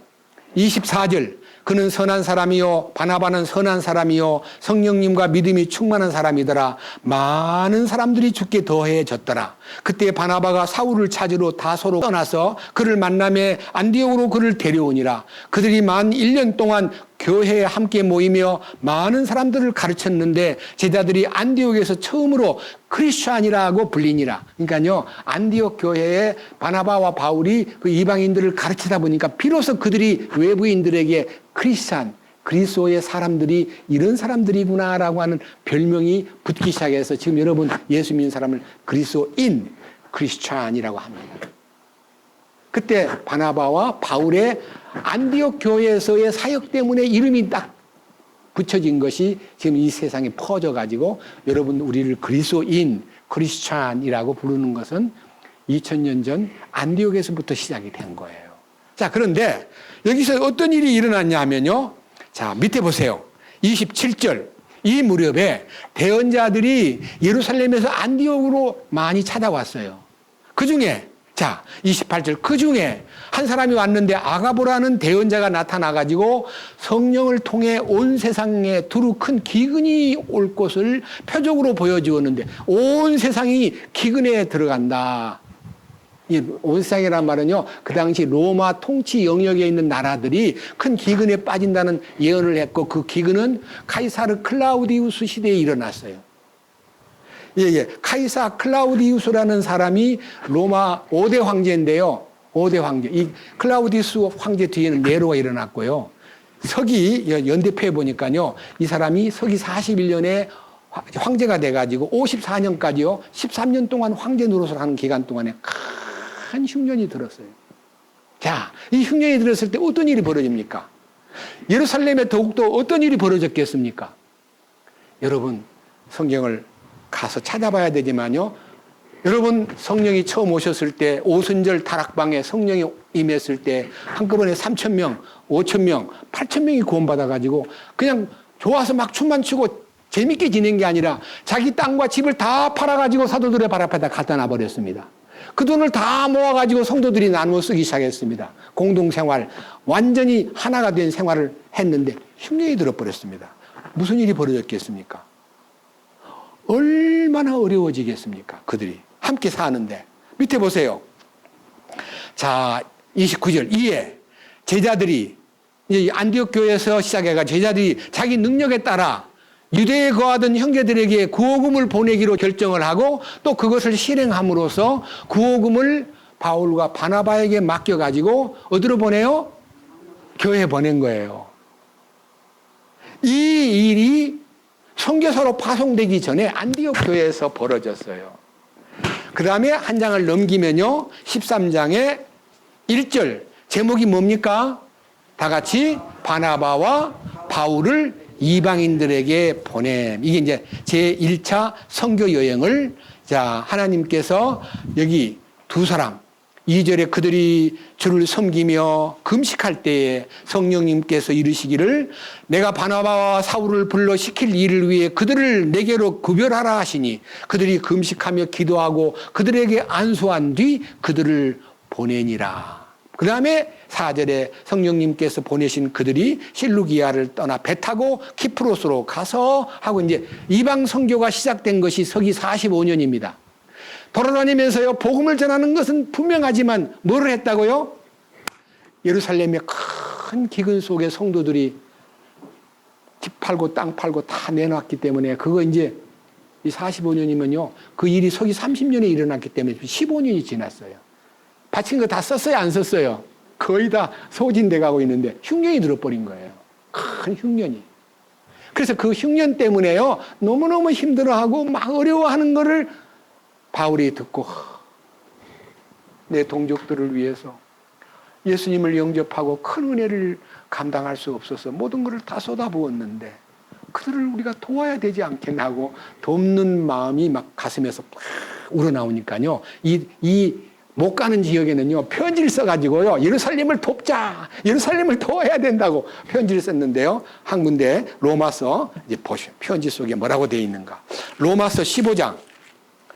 24절. 그는 선한 사람이요 바나바는 선한 사람이요 성령님과 믿음이 충만한 사람이더라. 많은 사람들이 주께 더해졌더라. 그때 바나바가 사울을 찾으러 다소로 떠나서 그를 만남에 안디옥으로 그를 데려오니라. 그들이 만 1년 동안 교회에 함께 모이며 많은 사람들을 가르쳤는데 제자들이 안디옥에서 처음으로 크리스찬이라고 불리니라. 그러니까요, 안디옥 교회에 바나바와 바울이 그 이방인들을 가르치다 보니까 비로소 그들이 외부인들에게 크리스찬, 그리스도의 사람들이 이런 사람들이구나라고 하는 별명이 붙기 시작해서 지금 여러분 예수 믿는 사람을 그리스도인, 크리스찬이라고 합니다. 그때 바나바와 바울의 안디옥 교회에서의 사역 때문에 이름이 딱 붙여진 것이 지금 이 세상에 퍼져가지고 여러분 우리를 그리스도인, 크리스찬이라고 부르는 것은 2000년 전 안디옥에서부터 시작이 된 거예요. 자, 그런데 여기서 어떤 일이 일어났냐 하면요. 자, 밑에 보세요. 27절. 이 무렵에 대언자들이 예루살렘에서 안디옥으로 많이 찾아왔어요. 그 중에 자, 28절. 그 중에 한 사람이 왔는데 아가보라는 대언자가 나타나가지고 성령을 통해 온 세상에 두루 큰 기근이 올 것을 표적으로 보여주었는데 온 세상이 기근에 들어간다. 이 온 세상이란 말은요, 그 당시 로마 통치 영역에 있는 나라들이 큰 기근에 빠진다는 예언을 했고 그 기근은 카이사르 클라우디우스 시대에 일어났어요. 카이사 클라우디우스라는 사람이 로마 5대 황제인데요. 5대 황제. 이 클라우디우스 황제 뒤에는 네로가 일어났고요. 서기 연대표에 보니까요. 이 사람이 서기 41년에 황제가 돼가지고 54년까지요. 13년 동안 황제 노릇을 하는 기간 동안에 큰 흉년이 들었어요. 자, 이 흉년이 들었을 때 어떤 일이 벌어집니까? 예루살렘에 더욱더 어떤 일이 벌어졌겠습니까? 여러분, 성경을 가서 찾아봐야 되지만요. 여러분 성령이 처음 오셨을 때 오순절 다락방에 성령이 임했을 때 한꺼번에 3,000명, 5,000명, 8,000명이 구원받아가지고 그냥 좋아서 막 춤만 추고 재밌게 지낸 게 아니라 자기 땅과 집을 다 팔아가지고 사도들의 발 앞에다 갖다 놔버렸습니다. 그 돈을 다 모아가지고 성도들이 나누어 쓰기 시작했습니다. 공동생활, 완전히 하나가 된 생활을 했는데 흉년이 들어버렸습니다. 무슨 일이 벌어졌겠습니까? 얼마나 어려워지겠습니까? 그들이 함께 사는데. 밑에 보세요. 자, 29절. 이에 제자들이 안디옥 교회에서 시작해가 제자들이 자기 능력에 따라 유대에 거하던 형제들에게 구호금을 보내기로 결정을 하고 또 그것을 실행함으로써 구호금을 바울과 바나바에게 맡겨가지고 어디로 보내요? 교회에 보낸 거예요. 이 일이 선교사로 파송되기 전에 안디옥 교회에서 벌어졌어요. 그 다음에 한 장을 넘기면요. 13장의 1절. 제목이 뭡니까? 다 같이 바나바와 바울을 이방인들에게 보냄. 이게 이제 제1차 선교 여행을 자, 하나님께서 여기 두 사람 2절에 그들이 주를 섬기며 금식할 때에 성령님께서 이르시기를 내가 바나바와 사울을 불러 시킬 일을 위해 그들을 내게로 구별하라 하시니 그들이 금식하며 기도하고 그들에게 안수한 뒤 그들을 보내니라. 그 다음에 4절에 성령님께서 보내신 그들이 실루기아를 떠나 배 타고 키프로스로 가서 하고 이제 이방 선교가 시작된 것이 서기 45년입니다. 돌아다니면서요, 복음을 전하는 것은 분명하지만 뭐를 했다고요? 예루살렘의 큰 기근 속에 성도들이 집 팔고 땅 팔고 다 내놨기 때문에 그거 이제 이 45년이면요, 그 일이 서기 30년에 일어났기 때문에 15년이 지났어요. 바친 거 다 썼어요, 안 썼어요? 거의 다 소진돼 가고 있는데 흉년이 들어버린 거예요. 큰 흉년이. 그래서 그 흉년 때문에요, 너무너무 힘들어하고 막 어려워하는 거를 바울이 듣고 내 동족들을 위해서 예수님을 영접하고 큰 은혜를 감당할 수 없어서 모든 것을 다 쏟아부었는데 그들을 우리가 도와야 되지 않겠나 하고 돕는 마음이 막 가슴에서 팍 우러나오니까요. 이 못 가는 지역에는요, 편지를 써가지고요, 예루살렘을 돕자, 예루살렘을 도와야 된다고 편지를 썼는데요. 한 군데 로마서, 이제 보시오. 편지 속에 뭐라고 되어 있는가. 로마서 15장.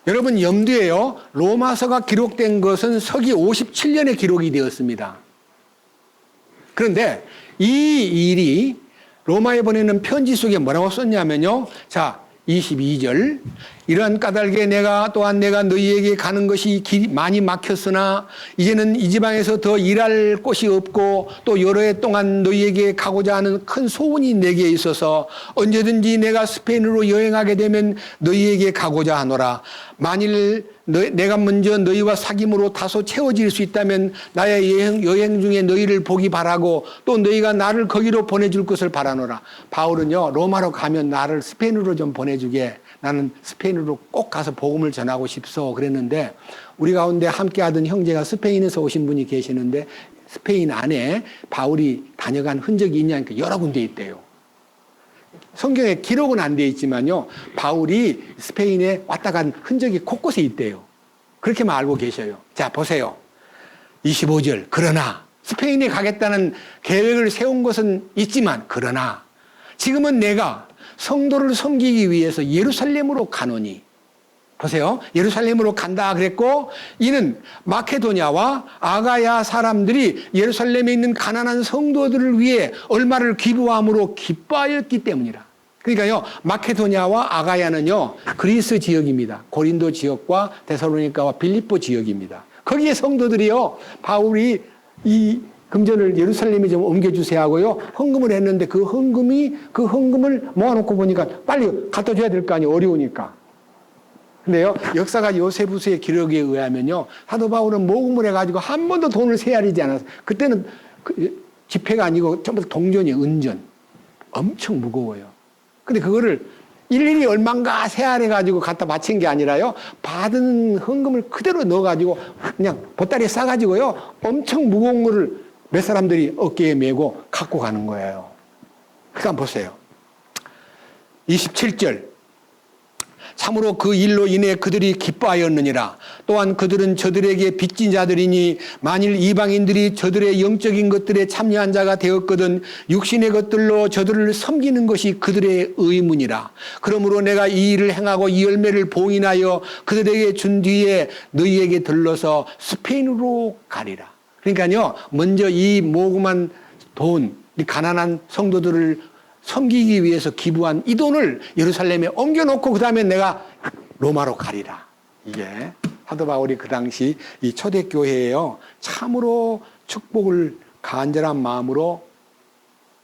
여러분 염두에요. 로마서가 기록된 것은 서기 57년에 기록이 되었습니다. 그런데 이 일이 로마에 보내는 편지 속에 뭐라고 썼냐면요. 자, 22절. 이러한 까닭에 또한 내가 너희에게 가는 것이 길이 많이 막혔으나 이제는 이 지방에서 더 일할 곳이 없고 또 여러 해 동안 너희에게 가고자 하는 큰 소원이 내게 있어서 언제든지 내가 스페인으로 여행하게 되면 너희에게 가고자 하노라. 만일 내가 먼저 너희와 사귐으로 다소 채워질 수 있다면 나의 여행 중에 너희를 보기 바라고 또 너희가 나를 거기로 보내줄 것을 바라노라. 바울은요, 로마로 가면 나를 스페인으로 좀 보내주게, 나는 스페인으로 꼭 가서 복음을 전하고 싶소 그랬는데, 우리 가운데 함께하던 형제가 스페인에서 오신 분이 계시는데 스페인 안에 바울이 다녀간 흔적이 있냐니까 여러 군데 있대요. 성경에 기록은 안 되어 있지만요, 바울이 스페인에 왔다 간 흔적이 곳곳에 있대요. 그렇게만 알고 계셔요. 자, 보세요. 25절. 그러나 스페인에 가겠다는 계획을 세운 것은 있지만, 그러나 지금은 내가 성도를 섬기기 위해서 예루살렘으로 가노니. 보세요. 예루살렘으로 간다 그랬고, 이는 마케도냐와 아가야 사람들이 예루살렘에 있는 가난한 성도들을 위해 얼마를 기부함으로 기뻐하였기 때문이라. 그러니까요, 마케도냐와 아가야는요, 그리스 지역입니다. 고린도 지역과 데살로니가와 빌립보 지역입니다. 거기에 성도들이요, 바울이 이 금전을 예루살렘에 좀 옮겨주세요 하고요, 헌금을 했는데 그 헌금을 모아놓고 보니까 빨리 갖다 줘야 될 거 아니에요. 어려우니까. 근데요, 역사가 요세부스의 기록에 의하면요, 사도 바울은 모금을 해가지고 한 번도 돈을 세아리지 않았어요. 그때는 지폐가 아니고 전부 다 동전이 은전. 엄청 무거워요. 근데 그거를 일일이 얼만가 세알해가지고 갖다 바친 게 아니라요, 받은 헌금을 그대로 넣어가지고 그냥 보따리에 싸가지고요, 엄청 무거운 거를 몇 사람들이 어깨에 메고 갖고 가는 거예요. 그러니까 보세요. 27절. 참으로 그 일로 인해 그들이 기뻐하였느니라. 또한 그들은 저들에게 빚진 자들이니 만일 이방인들이 저들의 영적인 것들에 참여한 자가 되었거든 육신의 것들로 저들을 섬기는 것이 그들의 의문이라. 그러므로 내가 이 일을 행하고 이 열매를 봉인하여 그들에게 준 뒤에 너희에게 들러서 스페인으로 가리라. 그러니까요, 먼저 이 모금한 돈, 이 가난한 성도들을 섬기기 위해서 기부한 이 돈을 예루살렘에 옮겨놓고 그 다음에 내가 로마로 가리라. 이게 사도 바울이 그 당시 이 초대교회에요, 참으로 축복을 간절한 마음으로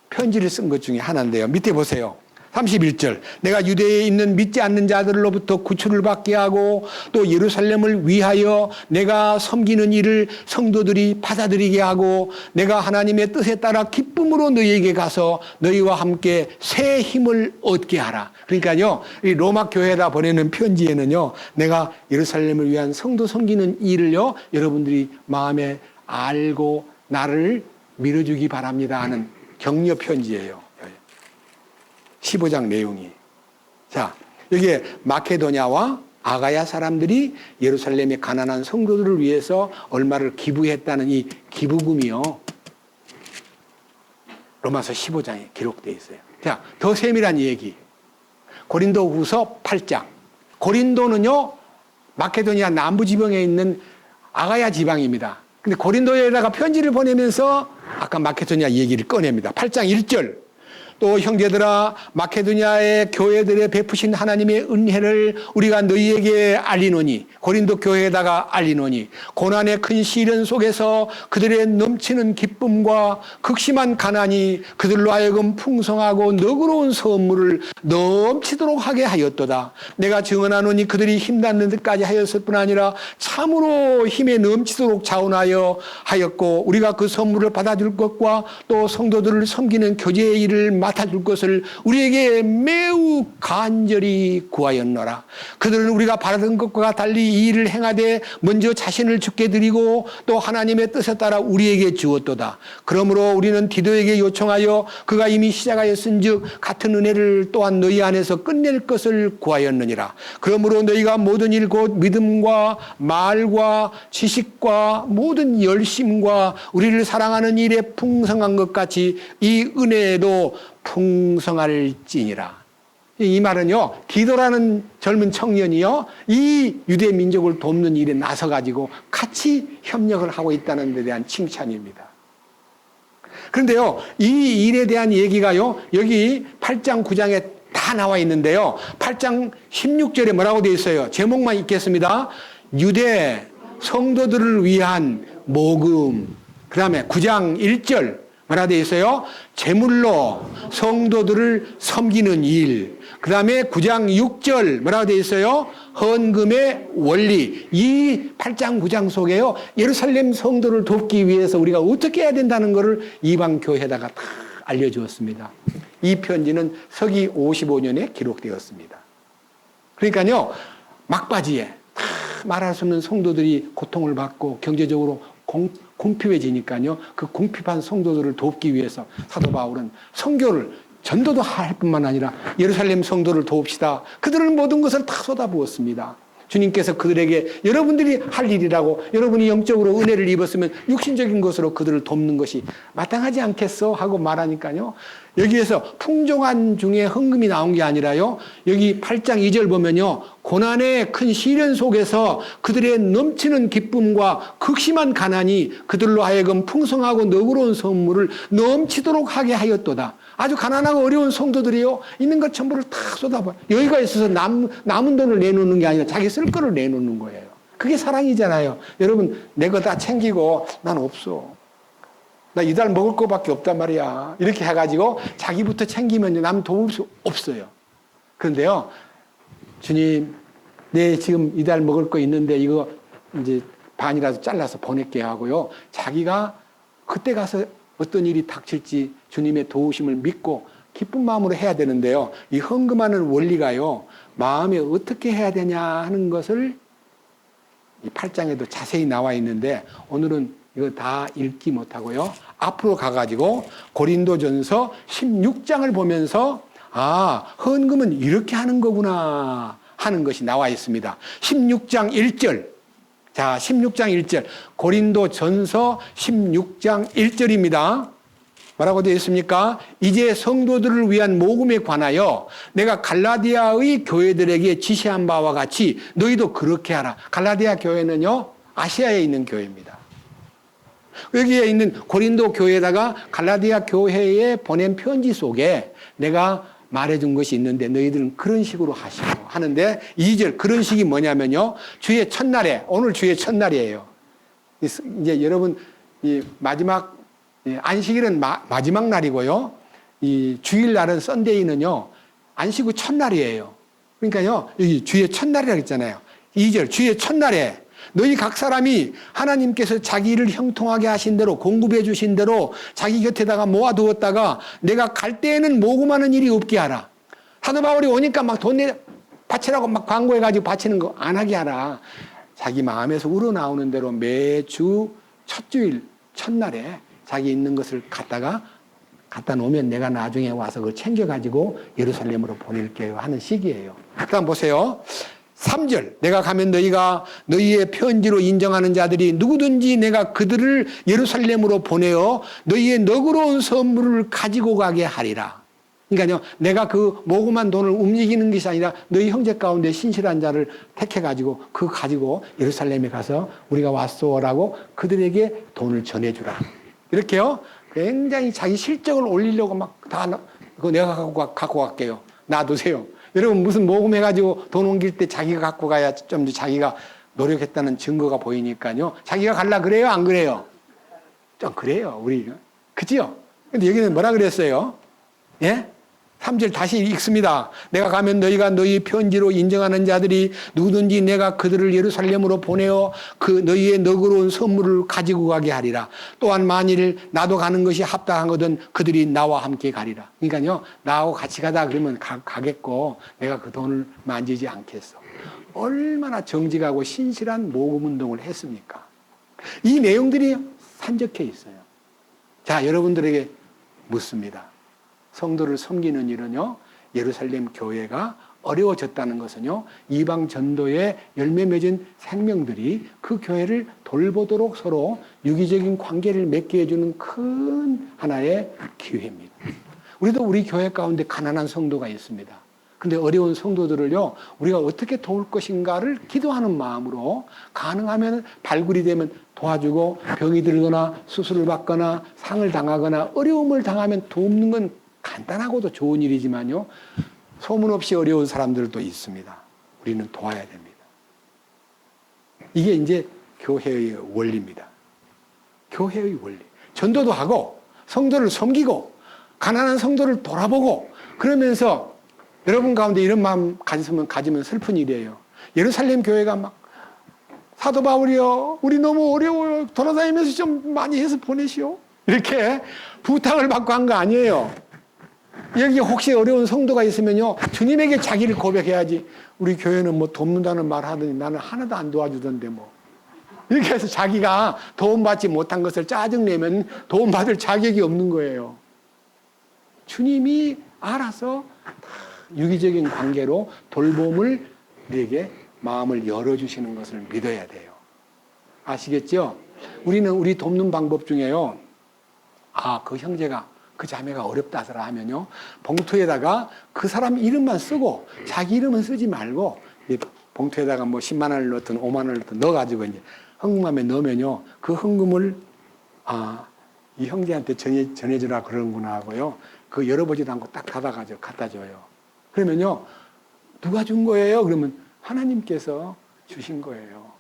편지를 쓴 것 중에 하나인데요. 밑에 보세요. 31절. 내가 유대에 있는 믿지 않는 자들로부터 구출을 받게 하고 또 예루살렘을 위하여 내가 섬기는 일을 성도들이 받아들이게 하고 내가 하나님의 뜻에 따라 기쁨으로 너희에게 가서 너희와 함께 새 힘을 얻게 하라. 그러니까요, 이 로마 교회에다 보내는 편지에는요, 내가 예루살렘을 위한 성도 섬기는 일을요, 여러분들이 마음에 알고 나를 밀어주기 바랍니다 하는 격려 편지예요. 15장 내용이. 자, 여기에 마케도냐와 아가야 사람들이 예루살렘의 가난한 성도들을 위해서 얼마를 기부했다는 이 기부금이요, 로마서 15장에 기록되어 있어요. 자, 더 세밀한 얘기. 고린도후서 8장. 고린도는요, 마케도니아 남부 지방에 있는 아가야 지방입니다. 근데 고린도에다가 편지를 보내면서 아까 마케도니아 얘기를 꺼냅니다. 8장 1절. 또 형제들아, 마케도니아의 교회들에 베푸신 하나님의 은혜를 우리가 너희에게 알리노니, 고린도 교회에다가 알리노니, 고난의 큰 시련 속에서 그들의 넘치는 기쁨과 극심한 가난이 그들로 하여금 풍성하고 너그러운 선물을 넘치도록 하게 하였도다. 내가 증언하노니 그들이 힘닿는 데까지 하였을 뿐 아니라 참으로 힘에 넘치도록 자원하여 하였고, 우리가 그 선물을 받아줄 것과 또 성도들을 섬기는 교제의 일을 맡아줄 것을 우리에게 매우 간절히 구하였노라. 그들은 우리가 바라던 것과 달리 이 일을 행하되 먼저 자신을 주께 드리고 또 하나님의 뜻에 따라 우리에게 주었도다. 그러므로 우리는 디도에게 요청하여 그가 이미 시작하였은즉 같은 은혜를 또한 너희 안에서 끝낼 것을 구하였느니라. 그러므로 너희가 모든 일 곧 믿음과 말과 지식과 모든 열심과 우리를 사랑하는 일에 풍성한 것 같이 이 은혜에도 풍성할지니라. 이 말은요, 디도라는 젊은 청년이요, 이 유대 민족을 돕는 일에 나서 가지고 같이 협력을 하고 있다는 데 대한 칭찬입니다. 그런데요, 이 일에 대한 얘기가요, 여기 8장 9장에 다 나와 있는데요, 8장 16절에 뭐라고 되어 있어요? 제목만 읽겠습니다. 유대 성도들을 위한 모금. 그 다음에 9장 1절 뭐라 되어 있어요? 제물로 성도들을 섬기는 일. 그 다음에 9장 6절 뭐라고 되어 있어요? 헌금의 원리. 이 8장 9장 속에요, 예루살렘 성도를 돕기 위해서 우리가 어떻게 해야 된다는 것을 이방 교회에다가 다 알려주었습니다. 이 편지는 서기 55년에 기록되었습니다. 그러니까요, 막바지에 다 말할 수 없는 성도들이 고통을 받고 경제적으로 궁핍해지니까요, 그 궁핍한 성도들을 돕기 위해서 사도 바울은 선교를 전도도 할 뿐만 아니라 예루살렘 성도를 도웁시다. 그들은 모든 것을 다 쏟아부었습니다. 주님께서 그들에게 여러분들이 할 일이라고, 여러분이 영적으로 은혜를 입었으면 육신적인 것으로 그들을 돕는 것이 마땅하지 않겠어? 하고 말하니까요, 여기에서 풍족한 중에 헌금이 나온 게 아니라요, 여기 8장 2절 보면요, 고난의 큰 시련 속에서 그들의 넘치는 기쁨과 극심한 가난이 그들로 하여금 풍성하고 너그러운 선물을 넘치도록 하게 하였도다. 아주 가난하고 어려운 성도들이요, 있는 것 전부를 다 쏟아버려. 여유가 있어서 남은 돈을 내놓는 게 아니라 자기 쓸 거를 내놓는 거예요. 그게 사랑이잖아요. 여러분, 내 거 다 챙기고 난 없어. 나 이달 먹을 거밖에 없단 말이야. 이렇게 해가지고 자기부터 챙기면 남 도울 수 없어요. 그런데요, 주님, 내 지금 이달 먹을 거 있는데 이거 이제 반이라도 잘라서 보낼게 하고요, 자기가 그때 가서 어떤 일이 닥칠지 주님의 도우심을 믿고 기쁜 마음으로 해야 되는데요, 이 헌금하는 원리가요, 마음에 어떻게 해야 되냐 하는 것을 이 8장에도 자세히 나와 있는데 오늘은 이거 다 읽지 못하고요, 앞으로 가가지고 고린도전서 16장을 보면서 헌금은 이렇게 하는 거구나 하는 것이 나와 있습니다. 16장 1절. 자, 16장 1절. 고린도전서 16장 1절입니다. 뭐라고 되어 있습니까? 이제 성도들을 위한 모금에 관하여 내가 갈라디아의 교회들에게 지시한 바와 같이 너희도 그렇게 하라. 갈라디아 교회는요, 아시아에 있는 교회입니다. 여기에 있는 고린도 교회에다가 갈라디아 교회에 보낸 편지 속에 내가 말해준 것이 있는데 너희들은 그런 식으로 하시고 하는데, 2절 그런 식이 뭐냐면요, 주의 첫날에, 오늘 주의 첫날이에요. 이제 여러분, 이 마지막 안식일은 마지막 날이고요, 이 주일날은 썬데이는요 안식 후 첫날이에요. 그러니까요, 여기 주의 첫날이라고 했잖아요. 2절 주의 첫날에 너희 각 사람이 하나님께서 자기 일을 형통하게 하신 대로, 공급해 주신 대로 자기 곁에다가 모아두었다가 내가 갈 때에는 모금하는 일이 없게 하라. 사도 바울이 오니까 막 돈 바치라고 막 광고해가지고 바치는 거 안 하게 하라. 자기 마음에서 우러나오는 대로 매주 첫 주일 첫날에 자기 있는 것을 갖다 놓으면 내가 나중에 와서 그걸 챙겨가지고 예루살렘으로 보낼게요 하는 시기예요. 그다음 보세요. 3절 내가 가면 너희가 너희의 편지로 인정하는 자들이 누구든지 내가 그들을 예루살렘으로 보내어 너희의 너그러운 선물을 가지고 가게 하리라. 그러니까요, 내가 그 모금한 돈을 움직이는 것이 아니라 너희 형제 가운데 신실한 자를 택해가지고 그거 가지고 예루살렘에 가서 우리가 왔소라고 그들에게 돈을 전해주라. 이렇게요, 굉장히 자기 실적을 올리려고 막 다 그거 내가 갖고 갈게요. 놔두세요. 여러분, 무슨 모금해가지고 돈 옮길 때 자기가 갖고 가야 좀 더 자기가 노력했다는 증거가 보이니까요. 자기가 갈라 그래요? 안 그래요? 좀 그래요, 우리. 그지요? 근데 여기는 뭐라 그랬어요? 예? 3절 다시 읽습니다. 내가 가면 너희가 너희 편지로 인정하는 자들이 누구든지 내가 그들을 예루살렘으로 보내어 그 너희의 너그러운 선물을 가지고 가게 하리라. 또한 만일 나도 가는 것이 합당하거든 그들이 나와 함께 가리라. 그러니까요, 나하고 같이 가다 그러면 가겠고 내가 그 돈을 만지지 않겠어. 얼마나 정직하고 신실한 모금 운동을 했습니까? 이 내용들이 산적해 있어요. 자, 여러분들에게 묻습니다. 성도를 섬기는 일은요, 예루살렘 교회가 어려워졌다는 것은요, 이방 전도에 열매 맺은 생명들이 그 교회를 돌보도록 서로 유기적인 관계를 맺게 해주는 큰 하나의 기회입니다. 우리도 우리 교회 가운데 가난한 성도가 있습니다. 근데 어려운 성도들을요, 우리가 어떻게 도울 것인가를 기도하는 마음으로 가능하면 발굴이 되면 도와주고 병이 들거나 수술을 받거나 상을 당하거나 어려움을 당하면 돕는 건 간단하고도 좋은 일이지만요, 소문 없이 어려운 사람들도 있습니다. 우리는 도와야 됩니다. 이게 이제 교회의 원리입니다. 교회의 원리. 전도도 하고 성도를 섬기고 가난한 성도를 돌아보고 그러면서 여러분 가운데 이런 마음 가지면 슬픈 일이에요. 예루살렘 교회가 막 사도 바울이요, 우리 너무 어려워요. 돌아다니면서 좀 많이 해서 보내시오. 이렇게 부탁을 받고 한 거 아니에요. 여기 혹시 어려운 성도가 있으면요, 주님에게 자기를 고백해야지. 우리 교회는 뭐 돕는다는 말 하더니 나는 하나도 안 도와주던데 뭐. 이렇게 해서 자기가 도움받지 못한 것을 짜증내면 도움받을 자격이 없는 거예요. 주님이 알아서 유기적인 관계로 돌봄을 우리에게 마음을 열어주시는 것을 믿어야 돼요. 아시겠죠? 우리는 우리 돕는 방법 중에요, 그 형제가 그 자매가 어렵다더라 하면요, 봉투에다가 그 사람 이름만 쓰고 자기 이름은 쓰지 말고 봉투에다가 뭐 10만 원을 넣든 5만 원을 넣든 넣어가지고 이제 헌금함에 넣으면요, 그 헌금을 이 형제한테 전해주라 그러는구나 하고요, 그 열어보지도 않고 딱 닫아가지고 갖다 줘요. 그러면요, 누가 준 거예요? 그러면 하나님께서 주신 거예요.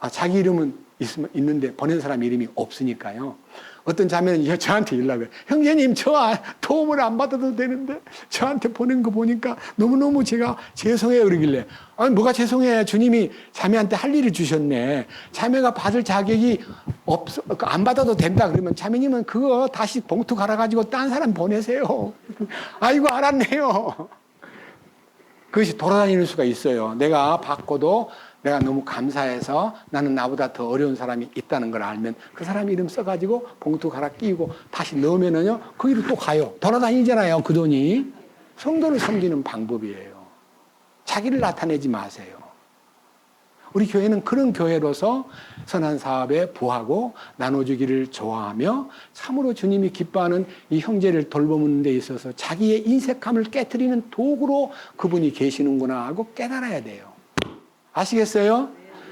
자기 이름은 있는데 보낸 사람 이름이 없으니까요. 어떤 자매는 저한테 연락을, 형제님 저 도움을 안 받아도 되는데 저한테 보낸 거 보니까 너무너무 제가 죄송해요 그러길래, 아니 뭐가 죄송해, 주님이 자매한테 할 일을 주셨네. 자매가 받을 자격이 없어, 안 받아도 된다 그러면 자매님은 그거 다시 봉투 갈아가지고 딴 사람 보내세요. 아이고 알았네요. 그것이 돌아다니는 수가 있어요. 내가 받고도 내가 너무 감사해서 나는 나보다 더 어려운 사람이 있다는 걸 알면 그 사람 이름 써가지고 봉투 갈아 끼우고 다시 넣으면은요, 그 일로 또 가요. 돌아다니잖아요, 그 돈이. 성도를 섬기는 방법이에요. 자기를 나타내지 마세요. 우리 교회는 그런 교회로서 선한 사업에 부하고 나눠주기를 좋아하며 참으로 주님이 기뻐하는 이 형제를 돌보는 데 있어서 자기의 인색함을 깨트리는 도구로 그분이 계시는구나 하고 깨달아야 돼요. 아시겠어요?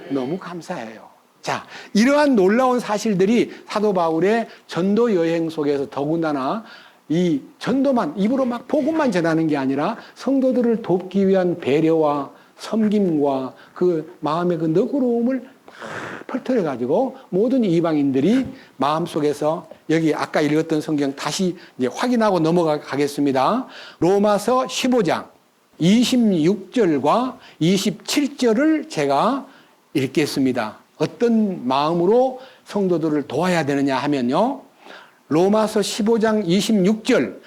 너무 감사해요. 자, 이러한 놀라운 사실들이 사도 바울의 전도 여행 속에서 더군다나 이 전도만, 입으로 막 복음만 전하는 게 아니라 성도들을 돕기 위한 배려와 섬김과 그 마음의 그 너그러움을 펼쳐가지고 모든 이방인들이 마음속에서, 여기 아까 읽었던 성경 다시 이제 확인하고 넘어가겠습니다. 로마서 15장 26절과 27절을 제가 읽겠습니다. 어떤 마음으로 성도들을 도와야 되느냐 하면요, 로마서 15장 26절,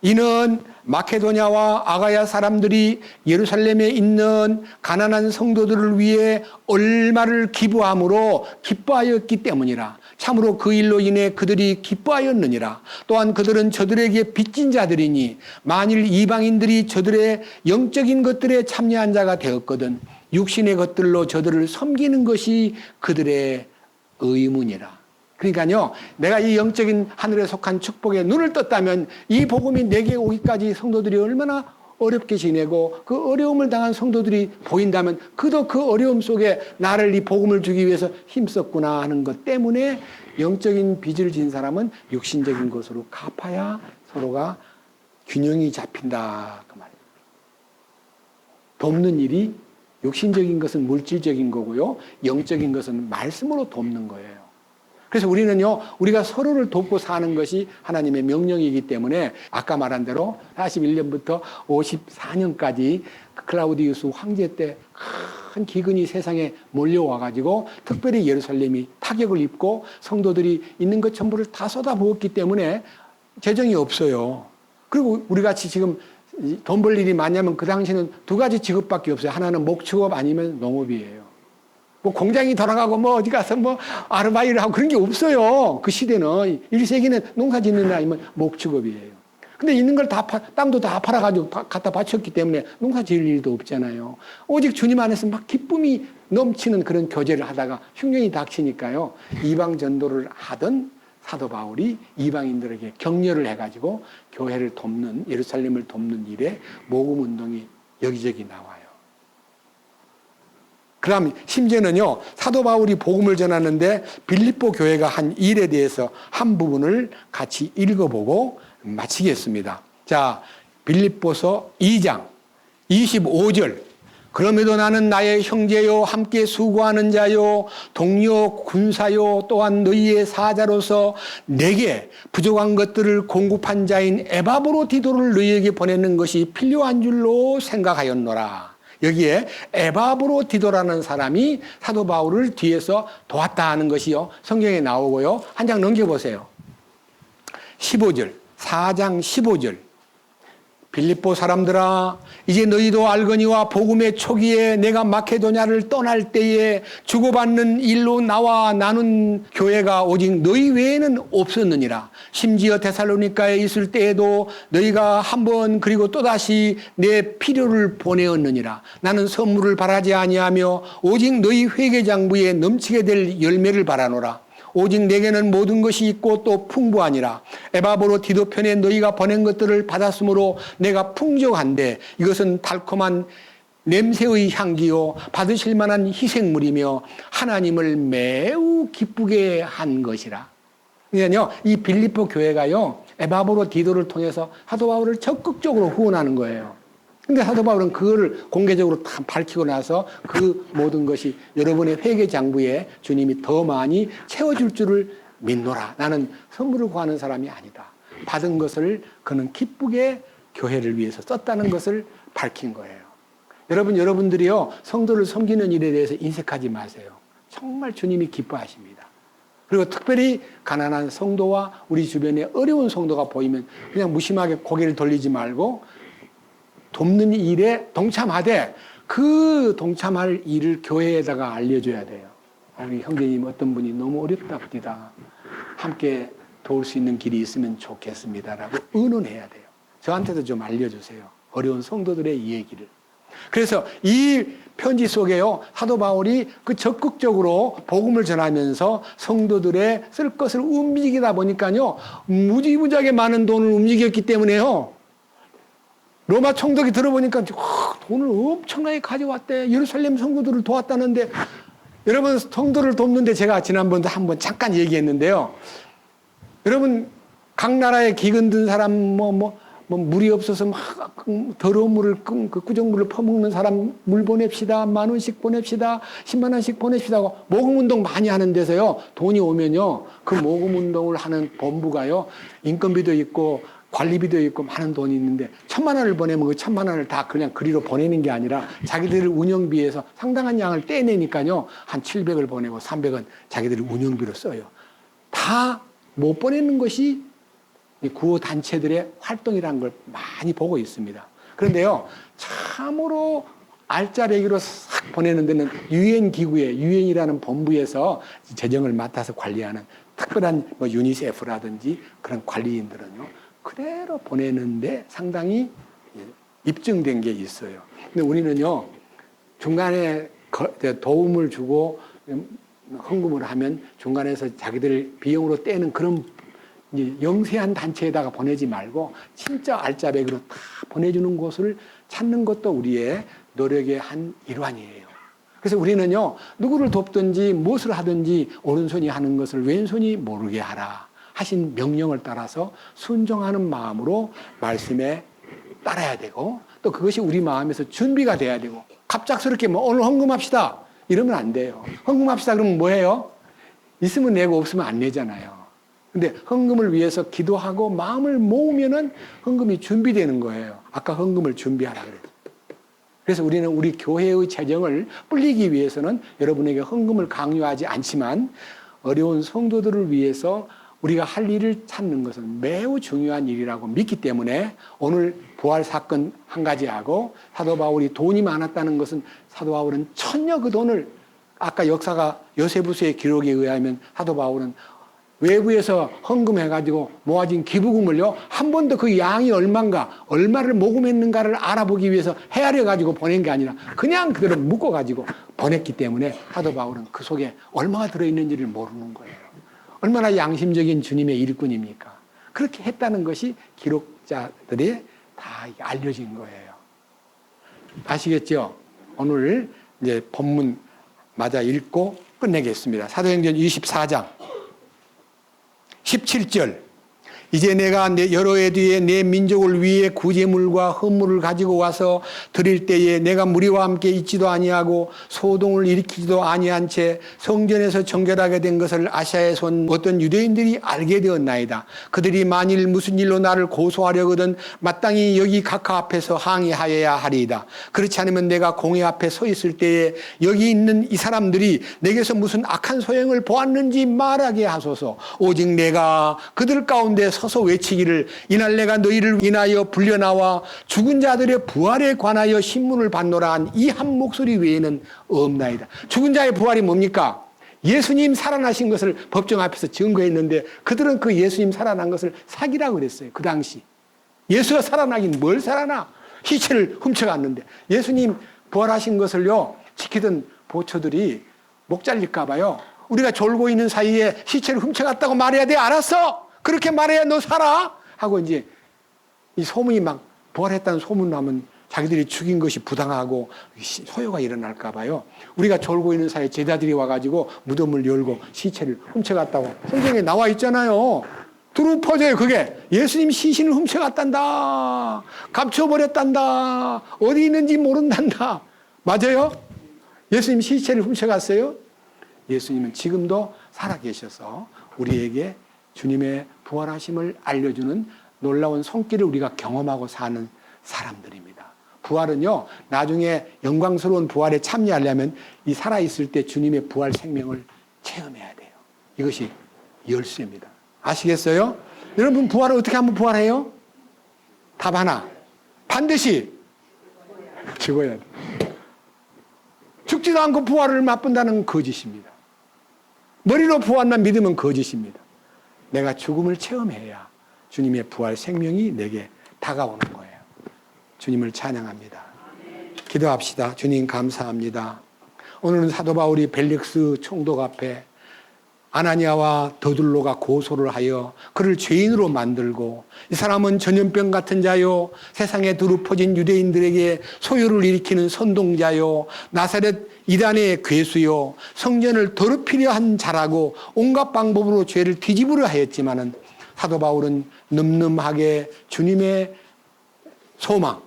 이는 마케도냐와 아가야 사람들이 예루살렘에 있는 가난한 성도들을 위해 얼마를 기부함으로 기뻐하였기 때문이라. 참으로 그 일로 인해 그들이 기뻐하였느니라. 또한 그들은 저들에게 빚진 자들이니 만일 이방인들이 저들의 영적인 것들에 참여한 자가 되었거든 육신의 것들로 저들을 섬기는 것이 그들의 의문이라. 그러니까요, 내가 이 영적인 하늘에 속한 축복에 눈을 떴다면 이 복음이 내게 오기까지 성도들이 얼마나 어렵게 지내고 그 어려움을 당한 성도들이 보인다면 그도 그 어려움 속에 나를 이 복음을 주기 위해서 힘썼구나 하는 것 때문에 영적인 빚을 진 사람은 육신적인 것으로 갚아야 서로가 균형이 잡힌다 그 말이에요. 돕는 일이, 육신적인 것은 물질적인 거고요, 영적인 것은 말씀으로 돕는 거예요. 그래서 우리는요, 우리가 서로를 돕고 사는 것이 하나님의 명령이기 때문에 아까 말한 대로 41년부터 54년까지 클라우디우스 황제 때 큰 기근이 세상에 몰려와가지고 특별히 예루살렘이 타격을 입고 성도들이 있는 것 전부를 다 쏟아부었기 때문에 재정이 없어요. 그리고 우리 같이 지금 돈 벌 일이 많냐면 그 당시는 두 가지 직업밖에 없어요. 하나는 목축업 아니면 농업이에요. 뭐 공장이 돌아가고 뭐 어디 가서 뭐 아르바이트를 하고 그런 게 없어요. 그 시대는 1세기는 농사 짓는 데 아니면 목축업이에요. 근데 있는 걸 다 땅도 다 팔아가지고 갖다 바쳤기 때문에 농사 지을 일도 없잖아요. 오직 주님 안에서 막 기쁨이 넘치는 그런 교제를 하다가 흉년이 닥치니까요. 이방 전도를 하던 사도 바울이 이방인들에게 격려를 해가지고 교회를 돕는, 예루살렘을 돕는 일에 모금 운동이 여기저기 나와요. 그 다음 심지어는요, 사도 바울이 복음을 전하는데 빌립보 교회가 한 일에 대해서 한 부분을 같이 읽어보고 마치겠습니다. 자, 빌립보서 2장 25절. 그럼에도 나는 나의 형제요 함께 수고하는 자요 동료 군사요 또한 너희의 사자로서 내게 부족한 것들을 공급한 자인 에바브로디도를 너희에게 보내는 것이 필요한 줄로 생각하였노라. 여기에 에바브로디도라는 사람이 사도 바울을 뒤에서 도왔다 하는 것이요 성경에 나오고요. 한 장 넘겨보세요. 15절 4장 15절. 빌립보 사람들아 이제 너희도 알거니와 복음의 초기에 내가 마케도냐를 떠날 때에 주고받는 일로 나와 나눈 교회가 오직 너희 외에는 없었느니라. 심지어 데살로니가에 있을 때에도 너희가 한 번 그리고 또다시 내 필요를 보내었느니라. 나는 선물을 바라지 아니하며 오직 너희 회개장부에 넘치게 될 열매를 바라노라. 오직 내게는 모든 것이 있고 또 풍부하니라. 에바브로디도 편에 너희가 보낸 것들을 받았으므로 내가 풍족한데 이것은 달콤한 냄새의 향기요 받으실 만한 희생물이며 하나님을 매우 기쁘게 한 것이라. 그러니까요, 이 빌립보 교회가요 에바브로디도를 통해서 사도 바울을 적극적으로 후원하는 거예요. 근데 사도 바울은 그거를 공개적으로 다 밝히고 나서 그 모든 것이 여러분의 회개 장부에 주님이 더 많이 채워줄 줄을 믿노라. 나는 선물을 구하는 사람이 아니다. 받은 것을 그는 기쁘게 교회를 위해서 썼다는 것을 밝힌 거예요. 여러분들이요 성도를 섬기는 일에 대해서 인색하지 마세요. 정말 주님이 기뻐하십니다. 그리고 특별히 가난한 성도와 우리 주변에 어려운 성도가 보이면 그냥 무심하게 고개를 돌리지 말고 돕는 일에 동참하되 그 동참할 일을 교회에다가 알려줘야 돼요. 우리 형제님 어떤 분이 너무 어렵답니다. 함께 도울 수 있는 길이 있으면 좋겠습니다라고 의논해야 돼요. 저한테도 좀 알려주세요. 어려운 성도들의 이 얘기를. 그래서 이 편지 속에요 사도 바울이 그 적극적으로 복음을 전하면서 성도들의 쓸 것을 움직이다 보니까요 무지무지하게 많은 돈을 움직였기 때문에요. 로마 총독이 들어보니까 돈을 엄청나게 가져왔대. 예루살렘 성도들을 도왔다는데 여러분 성도를 돕는데 제가 지난번도 한번 잠깐 얘기했는데요. 여러분 각 나라에 기근 든 사람 물이 없어서 막 더러운 물을 그 꾸정물을 퍼먹는 사람 물 보냅시다. 10,000원씩 보냅시다. 10만 원씩 보냅시다 하고 모금 운동 많이 하는 데서요. 돈이 오면요. 그 모금 운동을 하는 본부가요. 인건비도 있고 관리비도 있고 많은 돈이 있는데 1,000만 원을 보내면 그 1,000만 원을 다 그냥 그리로 보내는 게 아니라 자기들 운영비에서 상당한 양을 떼내니까요. 한 700을 보내고 300은 자기들이 운영비로 써요. 다 못 보내는 것이 구호 단체들의 활동이라는 걸 많이 보고 있습니다. 그런데요. 참으로 알짜배기로 싹 보내는 데는 유엔 기구의 유엔이라는 본부에서 재정을 맡아서 관리하는 특별한 유니세프라든지 그런 관리인들은요. 그대로 보내는데 상당히 입증된 게 있어요. 근데 우리는요, 중간에 도움을 주고 헌금을 하면 중간에서 자기들 비용으로 떼는 그런 영세한 단체에다가 보내지 말고 진짜 알짜배기로 다 보내주는 곳을 찾는 것도 우리의 노력의 한 일환이에요. 그래서 우리는요, 누구를 돕든지 무엇을 하든지 오른손이 하는 것을 왼손이 모르게 하라 하신 명령을 따라서 순종하는 마음으로 말씀에 따라야 되고 또 그것이 우리 마음에서 준비가 돼야 되고 갑작스럽게 오늘 헌금합시다 이러면 안 돼요. 헌금합시다 그러면 뭐예요? 있으면 내고 없으면 안 내잖아요. 근데 헌금을 위해서 기도하고 마음을 모으면은 헌금이 준비되는 거예요. 아까 헌금을 준비하라 그래요. 그래서 우리는 우리 교회의 재정을 불리기 위해서는 여러분에게 헌금을 강요하지 않지만 어려운 성도들을 위해서 우리가 할 일을 찾는 것은 매우 중요한 일이라고 믿기 때문에 오늘 부활 사건 한 가지 하고 사도 바울이 돈이 많았다는 것은 사도 바울은 천여 그 돈을 아까 역사가 요세부스의 기록에 의하면 사도 바울은 외부에서 헌금해가지고 모아진 기부금을요, 한 번도 그 양이 얼마인가, 얼마를 모금했는가를 알아보기 위해서 헤아려가지고 보낸 게 아니라 그냥 그대로 묶어가지고 보냈기 때문에 사도 바울은 그 속에 얼마가 들어있는지를 모르는 거예요. 얼마나 양심적인 주님의 일꾼입니까? 그렇게 했다는 것이 기록자들이 다 알려진 거예요. 아시겠죠? 오늘 이제 본문 맞아 읽고 끝내겠습니다. 사도행전 24장 17절. 이제 내가 여러 해 뒤에 내 민족을 위해 구제물과 헌물을 가지고 와서 드릴 때에 내가 무리와 함께 있지도 아니하고 소동을 일으키지도 아니한 채 성전에서 정결하게 된 것을 아시아에서 온 어떤 유대인들이 알게 되었나이다. 그들이 만일 무슨 일로 나를 고소하려거든 마땅히 여기 각하 앞에서 항의하여야 하리이다. 그렇지 않으면 내가 공회 앞에 서 있을 때에 여기 있는 이 사람들이 내게서 무슨 악한 소행을 보았는지 말하게 하소서. 오직 내가 그들 가운데 서서 외치기를 이날 내가 너희를 인하여 불려나와 죽은 자들의 부활에 관하여 신문을 받노라 한 이 한 목소리 외에는 없나이다. 죽은 자의 부활이 뭡니까? 예수님 살아나신 것을 법정 앞에서 증거했는데 그들은 그 예수님 살아난 것을 사기라고 그랬어요. 그 당시 예수가 살아나긴 뭘 살아나? 시체를 훔쳐갔는데 예수님 부활하신 것을요 지키던 보초들이 목 잘릴까 봐요. 우리가 졸고 있는 사이에 시체를 훔쳐갔다고 말해야 돼. 알았어? 그렇게 말해야 너 살아? 하고 이제 이 소문이 막 부활했다는 소문 나면 자기들이 죽인 것이 부당하고 소요가 일어날까 봐요. 우리가 졸고 있는 사이에 제자들이 와가지고 무덤을 열고 시체를 훔쳐갔다고 성경에 나와 있잖아요. 두루 퍼져요. 그게 예수님 시신을 훔쳐갔단다. 감춰버렸단다. 어디 있는지 모른단다. 맞아요? 예수님 시체를 훔쳐갔어요? 예수님은 지금도 살아계셔서 우리에게 주님의 부활하심을 알려주는 놀라운 손길을 우리가 경험하고 사는 사람들입니다. 부활은요, 나중에 영광스러운 부활에 참여하려면 이 살아있을 때 주님의 부활 생명을 체험해야 돼요. 이것이 열쇠입니다. 아시겠어요? 여러분, 부활을 어떻게 하면 부활해요? 답 하나. 반드시 죽어야 돼. 죽지도 않고 부활을 맛본다는 거짓입니다. 머리로 부활만 믿으면 거짓입니다. 내가 죽음을 체험해야 주님의 부활 생명이 내게 다가오는 거예요. 주님을 찬양합니다. 기도합시다. 주님 감사합니다. 오늘은 사도 바울이 벨릭스 총독 앞에 아나니아와 더둘로가 고소를 하여 그를 죄인으로 만들고 이 사람은 전염병 같은 자요 세상에 두루 퍼진 유대인들에게 소요를 일으키는 선동자요 나사렛 이단의 괴수요 성전을 더럽히려 한 자라고 온갖 방법으로 죄를 뒤집으려 하였지만은 사도 바울은 늠름하게 주님의 소망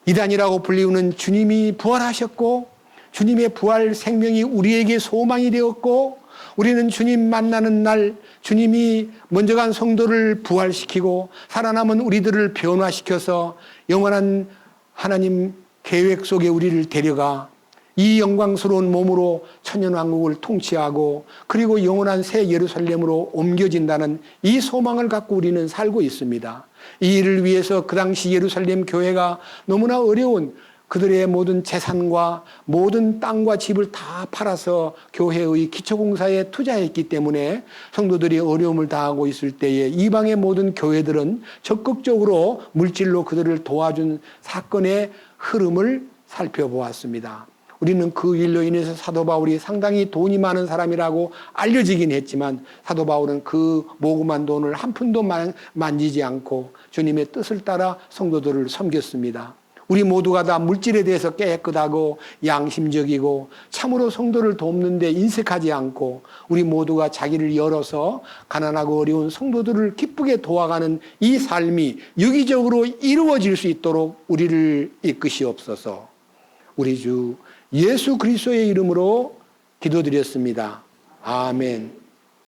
이단이라고 불리우는 주님이 부활하셨고 주님의 부활 생명이 우리에게 소망이 되었고 우리는 주님 만나는 날 주님이 먼저 간 성도를 부활시키고 살아남은 우리들을 변화시켜서 영원한 하나님 계획 속에 우리를 데려가 이 영광스러운 몸으로 천년왕국을 통치하고 그리고 영원한 새 예루살렘으로 옮겨진다는 이 소망을 갖고 우리는 살고 있습니다. 이 일을 위해서 그 당시 예루살렘 교회가 너무나 어려운 그들의 모든 재산과 모든 땅과 집을 다 팔아서 교회의 기초공사에 투자했기 때문에 성도들이 어려움을 당하고 있을 때에 이방의 모든 교회들은 적극적으로 물질로 그들을 도와준 사건의 흐름을 살펴보았습니다. 우리는 그 일로 인해서 사도 바울이 상당히 돈이 많은 사람이라고 알려지긴 했지만 사도 바울은 그 모금한 돈을 한 푼도 만지지 않고 주님의 뜻을 따라 성도들을 섬겼습니다. 우리 모두가 다 물질에 대해서 깨끗하고 양심적이고 참으로 성도를 돕는 데 인색하지 않고 우리 모두가 자기를 열어서 가난하고 어려운 성도들을 기쁘게 도와가는 이 삶이 유기적으로 이루어질 수 있도록 우리를 이끄시옵소서. 우리 주 예수 그리스도의 이름으로 기도드렸습니다. 아멘.